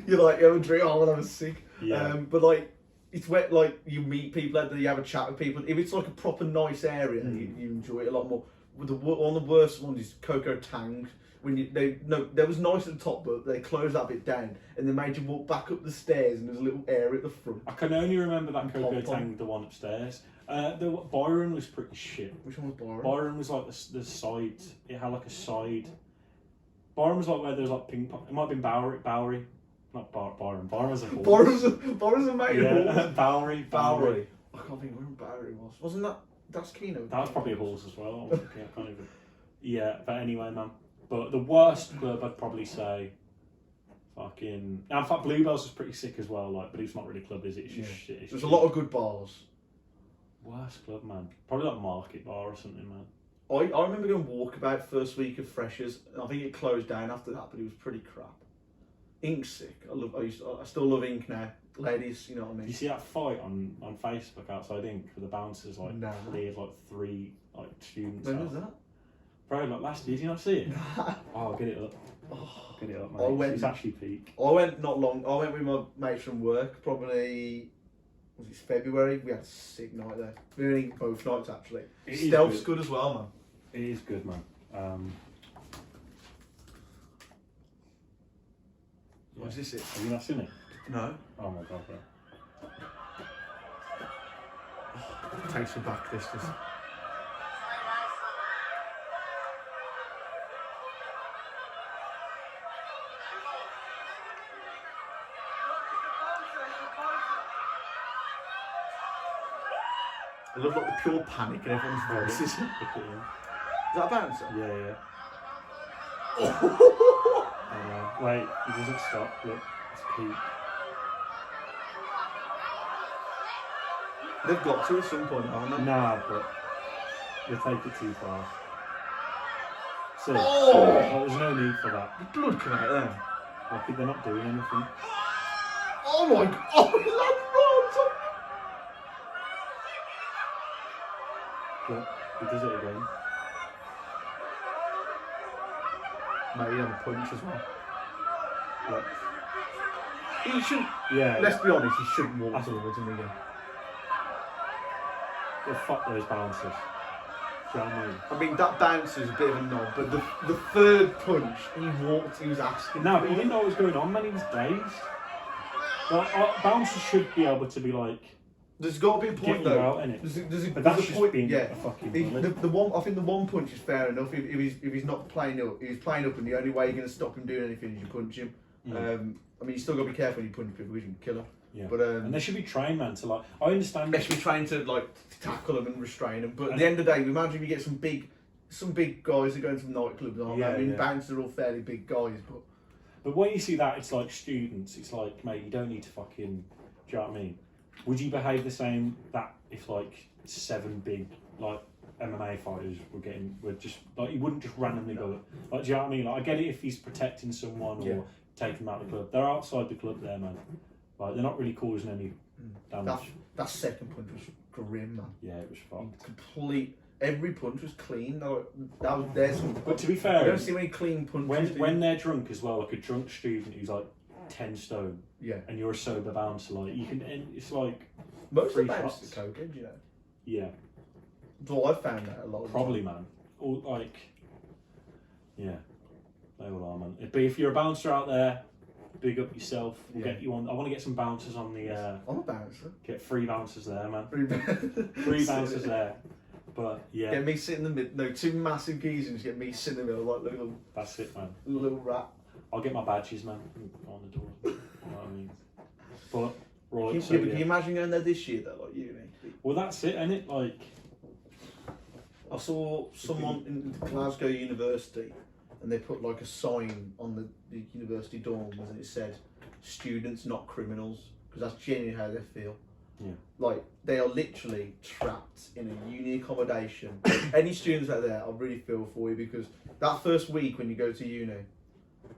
S2: You have a drink. Oh, I was sick.
S1: Yeah.
S2: But like. It's where like you meet people, you have a chat with people. If it's like a proper nice area, you enjoy it a lot more. One of the worst ones is Coco Tang. There was nice at the top, but they closed that bit down and they made you walk back up the stairs, and there's a little area at the front.
S1: I can only remember that Coco Tang, the one upstairs. The Byron was pretty shit.
S2: Which one was Byron?
S1: Byron was like the side. It had like a side. Byron was like where there was like ping pong. It might have been Bowery. Not Byron. Byron was a horse.
S2: Byron's a mate.
S1: Yeah, Bowery.
S2: I can't think where Bowery was. Wasn't that? That's Keno.
S1: That was probably a horse as well. I can't even. Yeah, but anyway, man. But the worst club, I'd probably say, fucking. Now, in fact, Bluebells was pretty sick as well. Like, but it's not really a club, is it? It's just shit.
S2: There's a lot of good bars.
S1: Worst club, man. Probably like Market Bar or something, man.
S2: I remember going walkabout first week of Freshers. I think it closed down after that, but it was pretty crap. Ink's sick. I still love Ink now. Ladies, you know what I mean.
S1: You see that fight on Facebook outside Ink with the bouncers cleared like 3 students.
S2: When was that?
S1: Bro, like last year, did you not see it? Oh, get it up. Get it up, mate. It's actually peak.
S2: I went not long. I went with my mates from work. Probably was it February? We had a sick night there. We were eating both nights actually. Stealth's good as well, man.
S1: It is good, man.
S2: What is this?
S1: Have you not seen it?
S2: No.
S1: Oh my god, bro.
S2: Takes me back. This. I love like the pure panic in everyone's voices. Is that a bouncer?
S1: Yeah. Wait, he doesn't stop. Look, it's peak.
S2: They've got to at some point, haven't they?
S1: Nah, but they take it too far. See, there's no need for that.
S2: The blood coming out there.
S1: Like, they're not doing anything.
S2: Oh my god! Oh,
S1: Look, he does it again.
S2: Mate, he had a punch as well.
S1: Look.
S2: He shouldn't.
S1: Yeah.
S2: Let's be honest, he shouldn't walk towards him again.
S1: Well, fuck those bouncers. Do you know what I mean?
S2: I mean, that bouncer's a bit of a knob, but the third punch, he was asking.
S1: No, but he didn't know what was going on, man. He was dazed. Well, bouncers should be able to be like,
S2: There's got to be a point
S1: Get you
S2: though.
S1: out, innit?
S2: There's
S1: But that's
S2: a
S1: just
S2: point.
S1: being
S2: Yeah.
S1: a fucking
S2: The
S1: bully.
S2: one, I think the one punch is fair enough. If he's not playing up, he's playing up, and the only way you're going to stop him doing anything is you punch him. I mean, you still got to be careful when you punch people because you can kill them.
S1: Yeah.
S2: But
S1: and they should be trained, man, to like. I understand.
S2: they should be trained to like tackle them and restrain them. But at the end of the day, imagine if you get some big guys that go into nightclubs. Aren't they? I mean, bouncers are all fairly big guys,
S1: But when you see that, it's like students. It's like, mate, you don't need to fucking. Do you know what I mean? Would you behave the same that if like 7 big like MMA fighters were just like you wouldn't just randomly go like, do you know what I mean? Like I get it if he's protecting someone or taking them out of the club. They're outside the club there, man. Like they're not really causing any damage.
S2: that second punch was grim, man.
S1: Yeah, it was fucked.
S2: Complete. Every punch was clean. There's.
S1: But to be fair,
S2: I don't see many clean punches.
S1: When they're drunk as well, like a drunk student who's like 10 stone,
S2: yeah,
S1: and you're a sober bouncer, like you can. It's like
S2: most of the
S1: shots.
S2: bouncers are cocaine, you know.
S1: Yeah,
S2: That's what I've found out a lot.
S1: probably, man. Or like, yeah, they all are, man. But if you're a bouncer out there, big up yourself. We'll get you on. I want to get some bouncers on the.
S2: I'm a bouncer.
S1: Get 3 bouncers there, man.
S2: 3
S1: 3 bouncers there. But yeah,
S2: get me sitting in the middle. No, 2 massive geezers. Get me sitting in the middle like little.
S1: That's it, man.
S2: Little rat.
S1: I'll get my badges, man, on the door. You know what I mean? But right,
S2: Can you imagine going there this year though, like uni?
S1: Well, that's it, isn't it? Like,
S2: I saw someone in Glasgow University, and they put like a sign on the university dorms, and it said, "Students, not criminals," because that's genuinely how they feel.
S1: Yeah.
S2: Like they are literally trapped in a uni accommodation. Any students out there, I really feel for you because that first week when you go to uni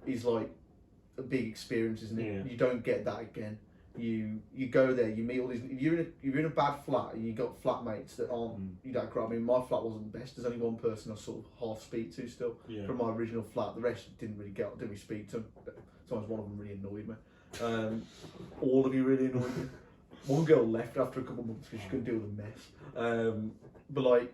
S2: is like a big experience, isn't it?
S1: Yeah.
S2: You don't get that again. You go there, you meet all these. If you're in a bad flat and you got flatmates that aren't you don't grow. I mean, my flat wasn't the best. There's only one person I sort of half speak to still from my original flat. The rest didn't really speak to. Sometimes one of them really annoyed me. All of you really annoyed me. One girl left after a couple of months because she couldn't deal with the mess. But like,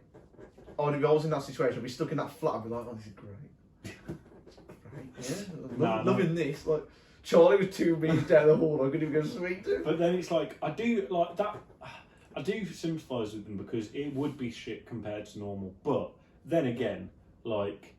S2: if I was in that situation, I'd be stuck in that flat. I'd be like, "Oh, this is great, great, yeah, loving this." Like, Charlie was 2 meters down the hall. I couldn't even go speak to him.
S1: but then it's like I do like that. I do sympathise with them because it would be shit compared to normal. But then again, like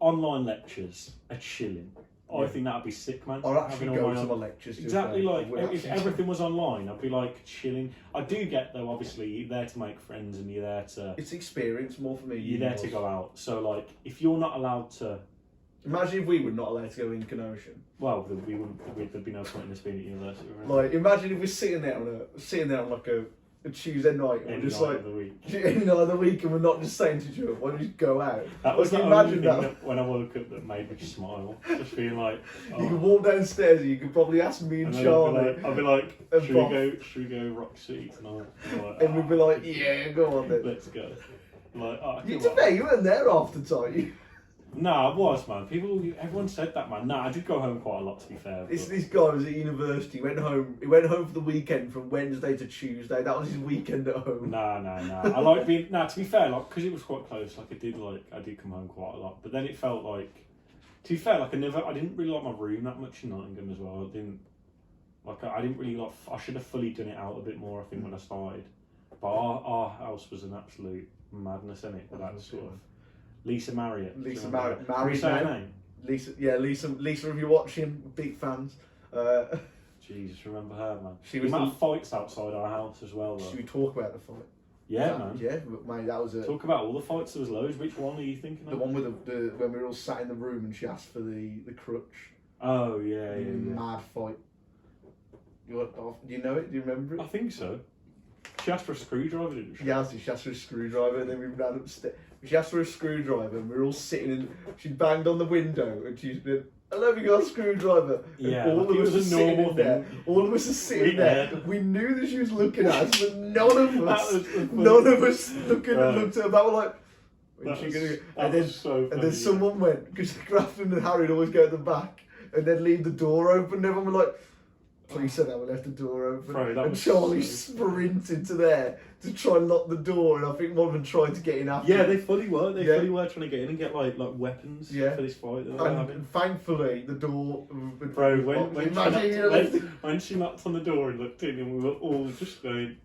S1: online lectures are chilling. I think that'd be sick, man.
S2: I'd actually go to my lectures.
S1: Exactly, like if everything was online, I'd be like chilling. I do get though, obviously, you're there to make friends and you're there to.
S2: It's experience more for me.
S1: You're there to go out. So like, if you're not allowed to.
S2: Imagine if we were not allowed to go in Kenosha.
S1: Well, there'd be no point in us being at university.
S2: Right? Like, imagine if we're sitting there on like a Tuesday night, and just like
S1: of the week.
S2: any night of the week, and we're not just saying to each other, "Why don't we just go out?"
S1: That was
S2: like,
S1: the
S2: imagine
S1: only thing
S2: that.
S1: when I woke up that made me smile. Just being like, oh.
S2: You could walk downstairs, and you could probably ask me and
S1: then
S2: Charlie.
S1: I'd be like,
S2: and
S1: should we go Rock City tonight?
S2: And we'd be like, "Yeah, go on then."
S1: Let's go. Like, oh,
S2: You to me, you weren't there half the time.
S1: Nah, I was, man. Everyone said that, man. Nah, I did go home quite a lot, to be fair.
S2: This guy was at university. He went home for the weekend from Wednesday to Tuesday. That was his weekend at home.
S1: Nah. I like being. Nah, to be fair, like because it was quite close. Like I did come home quite a lot. But then it felt like, to be fair, like I didn't really like my room that much in Nottingham as well. I didn't really like. I should have fully done it out a bit more. I think when I started. But our house was an absolute madness, innit? That sort of. Lisa Marriott.
S2: Lisa
S1: Marriott.
S2: Marriott.
S1: Her name?
S2: Lisa, if you're watching, big fans.
S1: Jesus, remember her, man.
S2: She
S1: We might have fights outside our house as well, though.
S2: Should we talk about the fight?
S1: Yeah, man.
S2: Yeah, mate, that was
S1: Talk about all the fights. There was loads. Which one are you thinking of?
S2: the one with the when we were all sat in the room and she asked for the crutch.
S1: Oh yeah.
S2: Mad fight. Do you know it? Do you remember it?
S1: I think so. She asked for a screwdriver, didn't she?
S2: Yeah, she asked for a screwdriver, and then we ran upstairs. She asked for a screwdriver, and we were all sitting in. She banged on the window, and she's been, "Hello, we got a screwdriver." And
S1: Yeah,
S2: all
S1: like
S2: of
S1: it
S2: us
S1: was
S2: are
S1: a
S2: sitting
S1: normal
S2: in there.
S1: thing.
S2: All of us are sitting there.
S1: Yeah.
S2: We knew that she was looking at us, but none of us,
S1: That was
S2: none of us looked at her back. We're like,
S1: That
S2: "When's she
S1: was-
S2: gonna?"
S1: that
S2: And then,
S1: was so
S2: and then
S1: funny,
S2: someone went because Grafton and Harry would always go at the back, and then leave the door open. And everyone were like, Police said that we left the door open.
S1: Bro, that
S2: and
S1: was
S2: Charlie
S1: so
S2: sprinted to there to try and lock the door, and I think one of them tried to get in after.
S1: Yeah, they fully were. They
S2: Yeah.
S1: fully were trying to get in and get like weapons for this fight that they were having.
S2: And thankfully, the door.
S1: Bro, when
S2: imagine
S1: she knocked on the door and looked in, and we were all just going,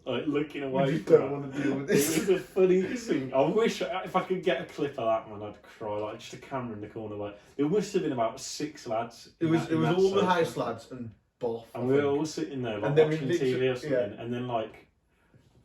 S1: like, looking away.
S2: we just
S1: from
S2: don't
S1: her.
S2: want to deal with
S1: It
S2: this.
S1: was the funniest thing. I wish if I could get a clip of that, man, I'd cry. Like, just a camera in the corner. Like, there must have been about 6 lads.
S2: It was
S1: in that
S2: all the
S1: sofa.
S2: house lads and Boff.
S1: And we were all sitting there, like,
S2: And then we
S1: watching
S2: literally-
S1: TV or something,
S2: yeah.
S1: and then, like,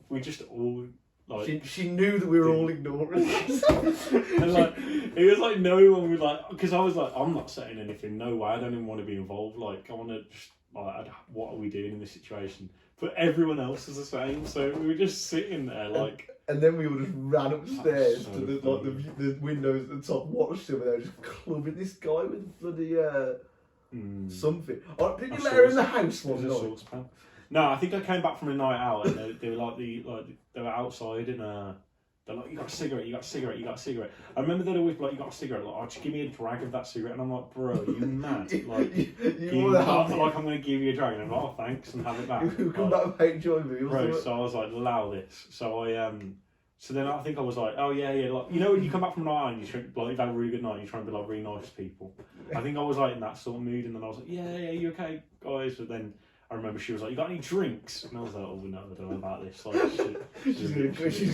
S1: we just all, like...
S2: She knew that we were all ignoring this.
S1: And, like, it was like no one would, like... Because I was like, I'm not saying anything, no way, I don't even want to be involved. Like, I want to just, like, what are we doing in this situation? But everyone else is the same, so we were just sitting there, like...
S2: And then we all just ran upstairs
S1: So
S2: to the
S1: funny.
S2: the windows at the top, watched them, and they were just clubbing this guy with bloody something. Oh, did you let her in the house
S1: It was
S2: one
S1: a
S2: night?
S1: saucepan. No, I think I came back from a night out and they were like they were outside and they're like, you got a cigarette, you got a cigarette, you got a cigarette. I remember they'd always be like, you got a cigarette, like, oh, just give me a drag of that cigarette, and I'm like, bro, are you mad? Like,
S2: you want to have
S1: like I'm gonna give you a drag, and I'm like, oh, thanks, and have it back.
S2: You come
S1: Like,
S2: back with HIV or
S1: bro,
S2: something.
S1: so I was like, allow this. So so then I think I was like, oh yeah, like, you know when you come back from a night out and you've had a really good night and you're trying to be like really nice to people. I think I was like in that sort of mood, and then I was like, yeah, you okay, guys? But then I remember she was like, you got any drinks? And I was like, oh no, I don't know about this. Like,
S2: She's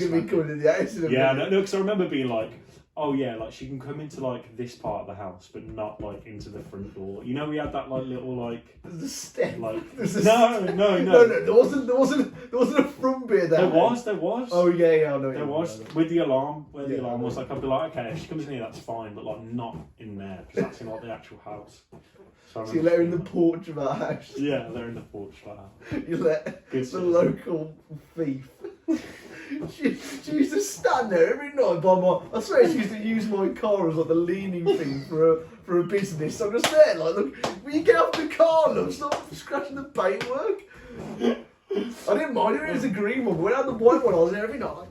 S2: gonna be coming in the house in a
S1: yeah,
S2: minute.
S1: no, because I remember being like, oh yeah, like she can come into like this part of the house, but not like into the front door. You know, we had that like little like.
S2: There's a step.
S1: Like
S2: There's a
S1: no,
S2: step.
S1: no.
S2: No, there wasn't a front bit there.
S1: There was.
S2: Oh yeah, I know.
S1: There was with the alarm. Where the
S2: Yeah,
S1: alarm was, like, I'd be like, okay, if she comes in here, that's fine, but like not in there because that's in like the actual house.
S2: So you let her in the porch of our house.
S1: Yeah, they're in the porch like that.
S2: You let
S1: Good
S2: the
S1: citizen.
S2: local thief. She used to stand there every night by my. I swear she used to use my car as like the leaning thing for a business. So I'm just there like, look, will you get off the car, love? Stop scratching the paintwork. I didn't mind it. It was a green one, but when I had the white one, I was there every night. Like,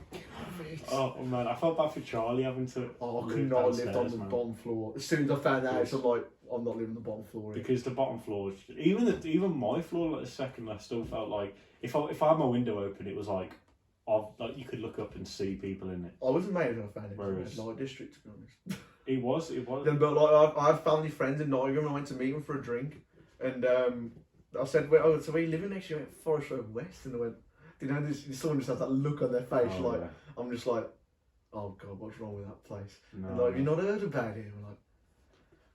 S1: Oh man, I felt bad for Charlie having to.
S2: oh, I
S1: live
S2: could not have lived on
S1: downstairs,
S2: the
S1: man.
S2: bottom floor. As soon as I found out, so I'm like, I'm not living on the bottom floor.
S1: Because the bottom floor, even my floor, like the second, I still felt like if I had my window open, it was like you could look up and see people in it.
S2: I wasn't made when I found it.
S1: Whereas-
S2: Light District, to be honest.
S1: It was.
S2: Then, but like, I had family friends in Nottingham. I went to meet them for a drink, and I said, "Wait, oh, so where are you living next?" She went, "Forest Road West," and I went, "You know, someone just has that look on their face,
S1: Oh,
S2: like
S1: yeah.
S2: I'm just like, oh god, what's wrong with that place?"
S1: No,
S2: And like, have you not heard about it? I'm like,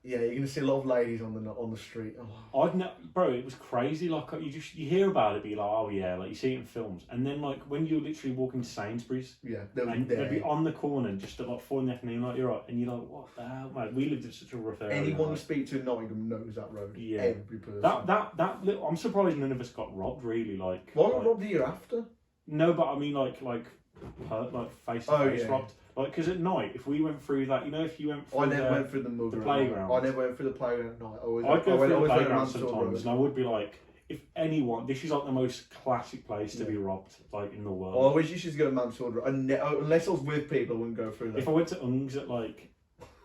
S2: yeah, you're gonna see a lot of ladies on the street. Oh.
S1: Bro, it was crazy. Like you hear about it, be like, oh yeah, like you see it in films, and then like when you're literally walking to Sainsbury's,
S2: Yeah, they'll be
S1: and
S2: there.
S1: they'd be on the corner just at like 4 in the afternoon, like you're right, and you're like, what the hell, man? We lived in such a rough area.
S2: Anyone you
S1: like,
S2: speak to in Nottingham knows that road.
S1: Yeah.
S2: Every person.
S1: that little, I'm surprised none of us got robbed. Really, like.
S2: Why
S1: like,
S2: got robbed the year after?
S1: No, but I mean like face to face
S2: yeah.
S1: robbed. Like, because at night, if we went through that, you know, if you went through
S2: I never went through the mug
S1: the
S2: at
S1: playground.
S2: night. I never went through the playground at night.
S1: I'd go through the playground
S2: Mansfield
S1: sometimes,
S2: Road.
S1: and I would be like, if anyone, this is like the most classic place to be robbed, like in the world.
S2: Oh, I wish you should go to Mansfield Road. Unless I was with people, I wouldn't go through that.
S1: If I went to Ungs at like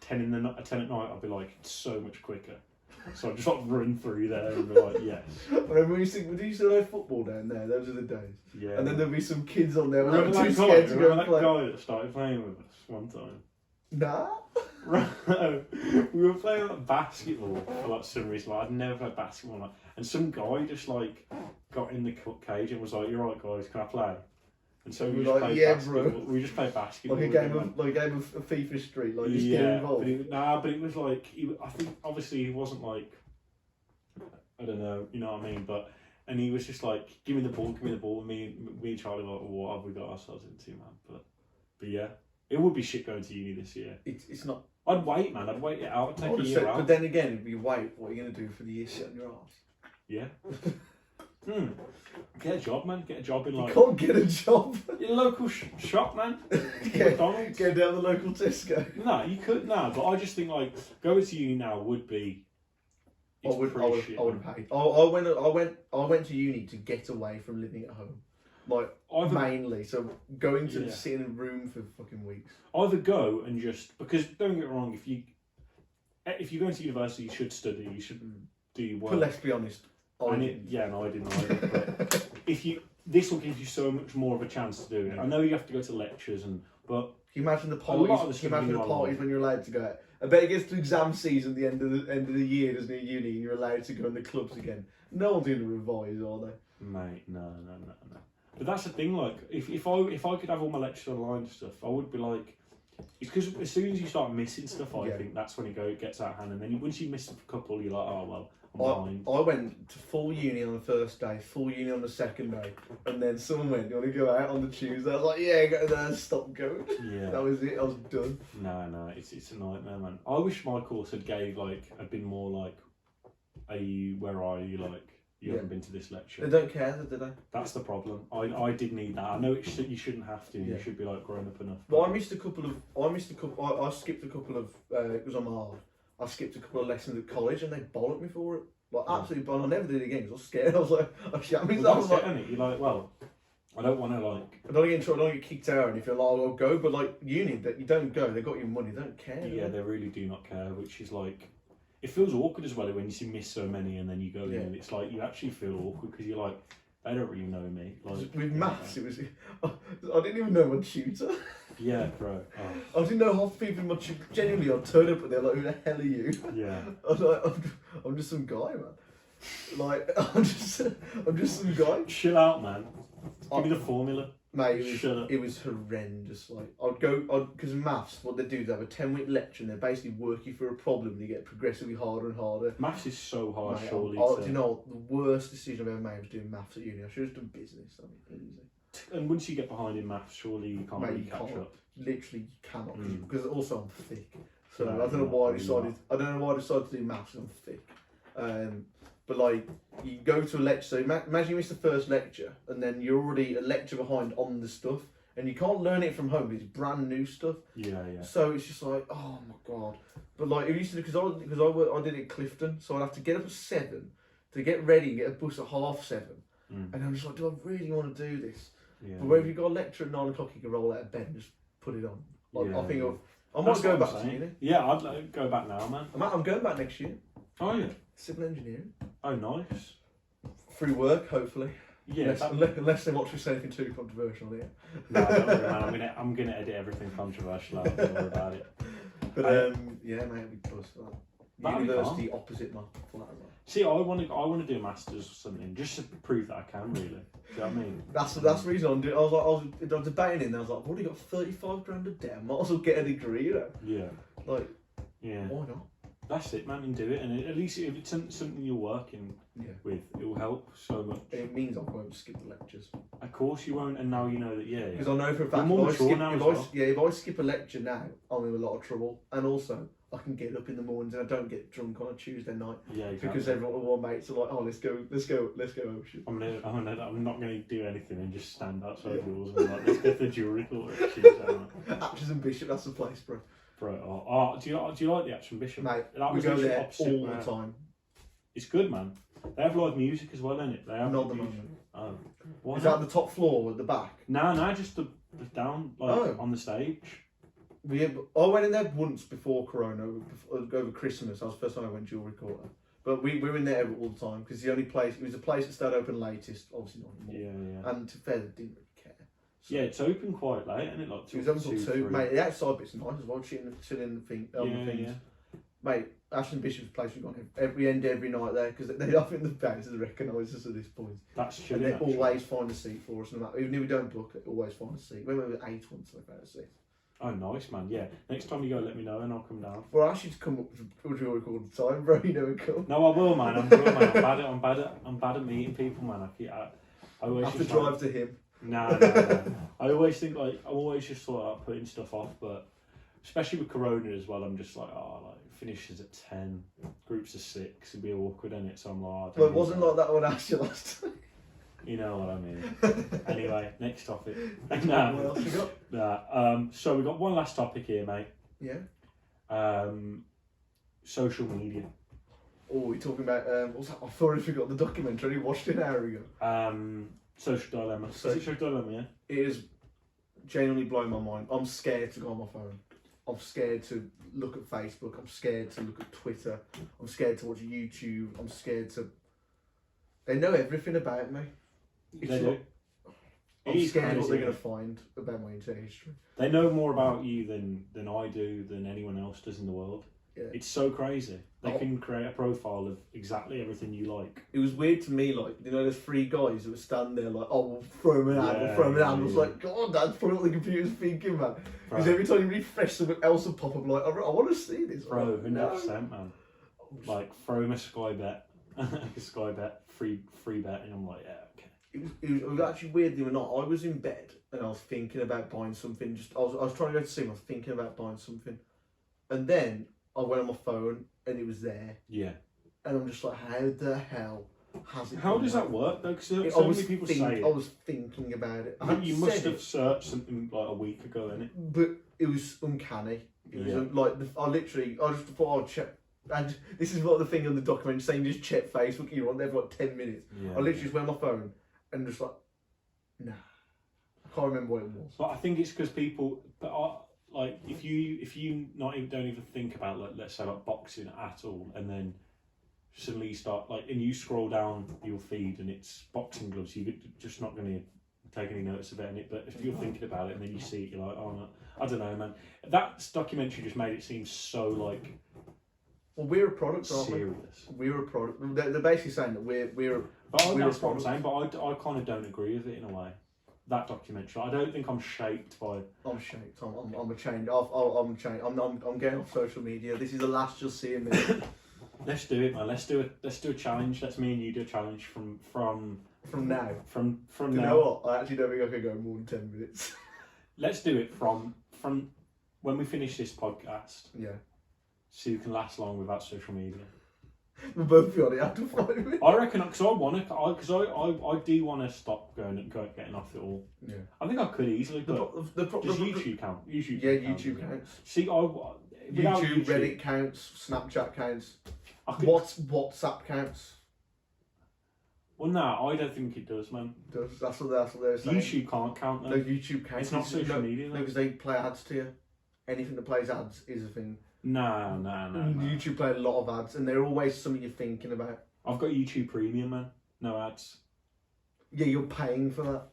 S1: 10 at night, I'd be like, it's so much quicker. So I'd just like run through there and be like, yes.
S2: Remember we used to play football down there. Those are the days.
S1: Yeah.
S2: And then there'd be some kids on there.
S1: remember
S2: Too
S1: that
S2: scared to go
S1: remember
S2: and
S1: that
S2: play.
S1: guy that started playing with us one time?
S2: Nah.
S1: We were playing like basketball for like some reason. Like, I'd never played basketball, like, and some guy just like got in the cage and was like, "You're right, guys, can I play?" And so we
S2: We're
S1: just
S2: like,
S1: played
S2: "Yeah,
S1: basketball.
S2: bro."
S1: We just played basketball.
S2: Like a
S1: with
S2: game
S1: him,
S2: of FIFA Street. Like just get
S1: yeah,
S2: involved.
S1: but it was like I think obviously he wasn't like, I don't know, you know what I mean, but. And he was just like, give me the ball, and me and Charlie were like, what have we got ourselves into, man? But yeah, it would be shit going to uni this year.
S2: It's not.
S1: I'd wait, man. I'd wait it out. I'd take a year out.
S2: But then again, if you wait, what are you gonna do for the year sit on your ass?
S1: Yeah. Get a job, man. Get a job in
S2: You
S1: like
S2: can't get a job.
S1: your local shop, man.
S2: Get
S1: McDonald's.
S2: down the local Tesco.
S1: No, you could. No, but I just think like going to uni now would be.
S2: I
S1: It's
S2: would
S1: pretty shit, man.
S2: have paid. I went to uni to get away from living at home, like mainly. So going to sit in a room for fucking weeks.
S1: Either go and just because don't get me wrong, if you go into university, you should study, you should do your work.
S2: But let's be honest,
S1: No, I didn't either. But this will give you so much more of a chance to do it. I know you have to go to lectures, but
S2: can you imagine the parties? Can you imagine the parties when you're allowed to go out? I bet it gets to exam season at the end of the year, doesn't it, uni, and you're allowed to go in the clubs again. No one's going to revise, are they?
S1: Mate, no. But that's the thing. Like, if I could have all my lectures online and stuff, I would be like. It's because as soon as you start missing stuff, I think that's when it gets out of hand. And then once you miss a couple, you're like, oh well.
S2: I went to full uni on the first day, full uni on the second day, and then someone went, "You want to go out on the Tuesday?" I was like, "Yeah, go there." Stop going.
S1: Yeah,
S2: that was it. I was done.
S1: No, it's a nightmare, man. I wish my course had been more like, where are you? Like, you haven't been to this lecture.
S2: They don't care, do they?
S1: That's the problem. I did need that. I know you shouldn't have to. You should be like grown up enough.
S2: But I skipped a couple of. It was on my hard. I skipped a couple of lessons at college and they bollocked me for it. Like, absolutely bollocked. I never did it again because I was scared. I was like, I shot myself.
S1: Well, that's it, You're like, well, I don't want to like.
S2: I don't get in trouble. I don't get kicked out or anything. Like, I'll go, but like uni, that you don't go. They got your money. They don't care.
S1: Yeah, they really do not care. Which is like, it feels awkward as well when you miss so many and then you go in and it's like you actually feel awkward because you're like, they don't really know me. Like
S2: with maths, it was. I didn't even know my tutor.
S1: Yeah, bro. Oh.
S2: I didn't know half the people in my tutor. Genuinely, I'd turn up and they're like, "Who the hell are you?"
S1: Yeah.
S2: I was like, I'm just some guy, man. Like, I'm just some guy.
S1: Chill out, man. Give me the formula.
S2: Mate, it was horrendous. Like, because maths, what they do is they have a 10-week lecture and they basically work you through a problem and you get progressively harder and harder.
S1: Maths is so hard,
S2: mate,
S1: surely.
S2: Do you know, the worst decision I've ever made was doing maths at uni. I should have done business. I mean, easy.
S1: And once you get behind in maths, surely you can't really catch up.
S2: Literally, you cannot. Because also I'm thick. So I don't know why I decided. I don't know why I decided to do maths. I'm thick. But like, you go to a lecture. So imagine you miss the first lecture, and then you're already a lecture behind on the stuff, and you can't learn it from home because it's brand new stuff.
S1: Yeah.
S2: So it's just like, oh my god. But like, it used to because I did it at Clifton, so I'd have to get up at 7 to get ready and get a bus at 7:30, and I'm just like, do I really want to do this?
S1: Yeah.
S2: But whether you've got a lecture at 9 o'clock, you can roll out of bed and just put it on. Like, I think I might go back to uni.
S1: Yeah, I'd like, go back now, man.
S2: I'm going back next year.
S1: Oh yeah.
S2: Civil engineering.
S1: Oh nice.
S2: Through work, hopefully.
S1: Yeah.
S2: Unless they watch me say anything too controversial here.
S1: No, don't worry, man. I'm gonna edit everything controversial out. Don't worry about it.
S2: But yeah, mate, it'll be buzz for that. University opposite my flat.
S1: See, I want to do a masters or something just to prove that I can. Really. Do you know what I mean? That's
S2: the reason I'm doing. I was debating it, and I was like, I've already got 35 grand of debt. I might as well get a degree, you know.
S1: Yeah.
S2: Like.
S1: Yeah.
S2: Why not?
S1: That's it, man, and do it. And at least if it's something you're working with, it will help so much.
S2: It means I won't skip the lectures.
S1: Of course you won't, and now you know that,
S2: Because I know for a fact if I skip a lecture now, I'm in a lot of trouble. And also, I can get up in the mornings and I don't get drunk on a Tuesday night. Yeah, exactly. Because all my mates are like, oh, let's go ocean.
S1: I'm not going to do anything and just stand outside yours and like, let's go to the jewellery court at Tuesday night.
S2: Actors and Bishop, that's the place, bro.
S1: Bro, do you like the Action Bishop?
S2: Mate, we go there all the time.
S1: It's good, man. They have live music as well, innit? They have
S2: not the moment.
S1: Oh,
S2: is that the top floor or at the back?
S1: No, just the down, on the stage.
S2: I went in there once before Corona, over Christmas. That was the first time I went jewellery quarter. But we were in there all the time because the only place, it was a place that stayed open latest, obviously not anymore. Yeah. And to be fair, they didn't really care. So,
S1: yeah, it's open quite late, isn't it? Like
S2: it was open till 2. Mate, the outside bit's nice as well, chilling the things.
S1: Yeah.
S2: Mate, Ashton Bishop's place, we've gone every night there because I think the bouncers recognise us at this point.
S1: That's true.
S2: And they always find a seat for us, no matter, even if we don't book it, always find a seat. We went with 8 once, so I found a seat.
S1: Oh, nice, man. Yeah. Next time you go, let me know and I'll come down.
S2: Well, I asked you to come up to jewellery all the time, bro. You never come.
S1: No, I will, man. I'm bad at meeting people, man. I always
S2: have to drive to him.
S1: No. I always think I'm always just sort of putting stuff off, but especially with Corona as well, I'm just like, finishes at 10, groups of 6, it'd be awkward, innit? So I'm like,
S2: well, it wasn't like that when I asked you last time.
S1: You know what I mean. Anyway, next topic. What else you got? So we've got one last topic here, mate.
S2: Yeah.
S1: Social media.
S2: Oh, we're talking about, what's that? I thought I forgot the documentary. I watched it an hour ago.
S1: Social Dilemma. Is it Social Dilemma, yeah?
S2: It is genuinely blowing my mind. I'm scared to go on my phone. I'm scared to look at Facebook. I'm scared to look at Twitter. I'm scared to watch YouTube. I'm scared to They know everything about me.
S1: They do.
S2: I'm scared what they're going to find about my internet history.
S1: They know more about you than I do, than anyone else does in the world.
S2: Yeah.
S1: It's so crazy. They can create a profile of exactly everything you like.
S2: It was weird to me, like, you know, there's 3 guys that were standing there like, oh, we'll throw him an ad, we'll throw him an ad. I was like, God, that's probably what the computer's thinking, man. Because every time you refresh, something else will pop up, like, I want to see this.
S1: Bro, 100%, man. Like, throw him a Sky Bet. a Sky Bet, free bet, and I'm like, yeah, okay.
S2: It was actually weird, or not. I was in bed and I was thinking about buying something. I was trying to go to sleep. I was thinking about buying something, and then I went on my phone and it was there.
S1: Yeah.
S2: And I'm just like, how the hell has it?
S1: How does that work though? Because
S2: so
S1: many people say it.
S2: I was thinking about it.
S1: You must have searched something like a week ago, innit?
S2: But it was uncanny. It was like I just thought I'd check. And this is what the thing on the documentary saying, just check Facebook. You're on there for like 10 minutes.
S1: Yeah,
S2: I literally just went on my phone and just like, nah, I can't remember what it was.
S1: But I think it's because people, like if you don't even think about, like, let's say like boxing at all, and then suddenly you start like, and you scroll down your feed and it's boxing gloves, you're just not going to take any notice of it. But if you're thinking about it and then you see it, you're like, oh no, I don't know, man. That documentary just made it seem so like.
S2: Well, we're a product, aren't we?
S1: Serious.
S2: We're a product. They're basically saying that we're.
S1: But that's what I'm saying. But I kind of don't agree with it in a way. That documentary, I don't think I'm shaped by.
S2: I'm shaped. I'm a change. I'm changed. I'm getting off social media. This is the last you'll see of me.
S1: Let's do it, man. Let's do a challenge. Let's me and you do a challenge from
S2: now.
S1: From
S2: you
S1: now.
S2: You know what? I actually don't think I could go more than 10 minutes.
S1: Let's do it from when we finish this podcast.
S2: Yeah.
S1: So you can last long without social media.
S2: We'll both be on it after 5 minutes.
S1: I reckon, because I do want to stop getting off it all.
S2: Yeah.
S1: I think I could easily, but does YouTube count?
S2: YouTube counts.
S1: See,
S2: YouTube, Reddit counts, Snapchat counts. WhatsApp counts.
S1: Well, no, I don't think it does, man.
S2: That's what they're saying.
S1: YouTube can't count, though.
S2: No, YouTube counts.
S1: It's not social media, though.
S2: No, because they play ads to you. Anything that plays ads is a thing.
S1: No.
S2: YouTube play a lot of ads, and they're always something you're thinking about.
S1: I've got YouTube Premium, man. No ads.
S2: Yeah, you're paying for that.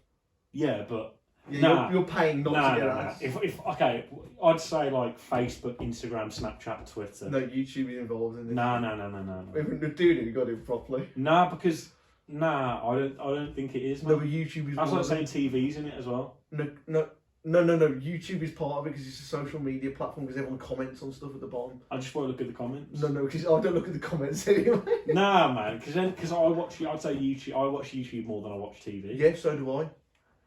S1: Yeah, but
S2: you're paying not to get ads.
S1: If okay, I'd say like Facebook, Instagram, Snapchat, Twitter.
S2: No, YouTube is involved in this.
S1: No.
S2: If you're doing it, you got to do it properly.
S1: Because I don't think it is, man.
S2: No, but YouTube is.
S1: That's like saying TV's in it as well.
S2: No. YouTube is part of it because it's a social media platform because everyone comments on stuff at the bottom.
S1: I just want to look at the comments.
S2: No, because I don't look at the comments anyway.
S1: Nah, man, because I'd say YouTube. I watch YouTube more than I watch TV.
S2: Yeah, so do I.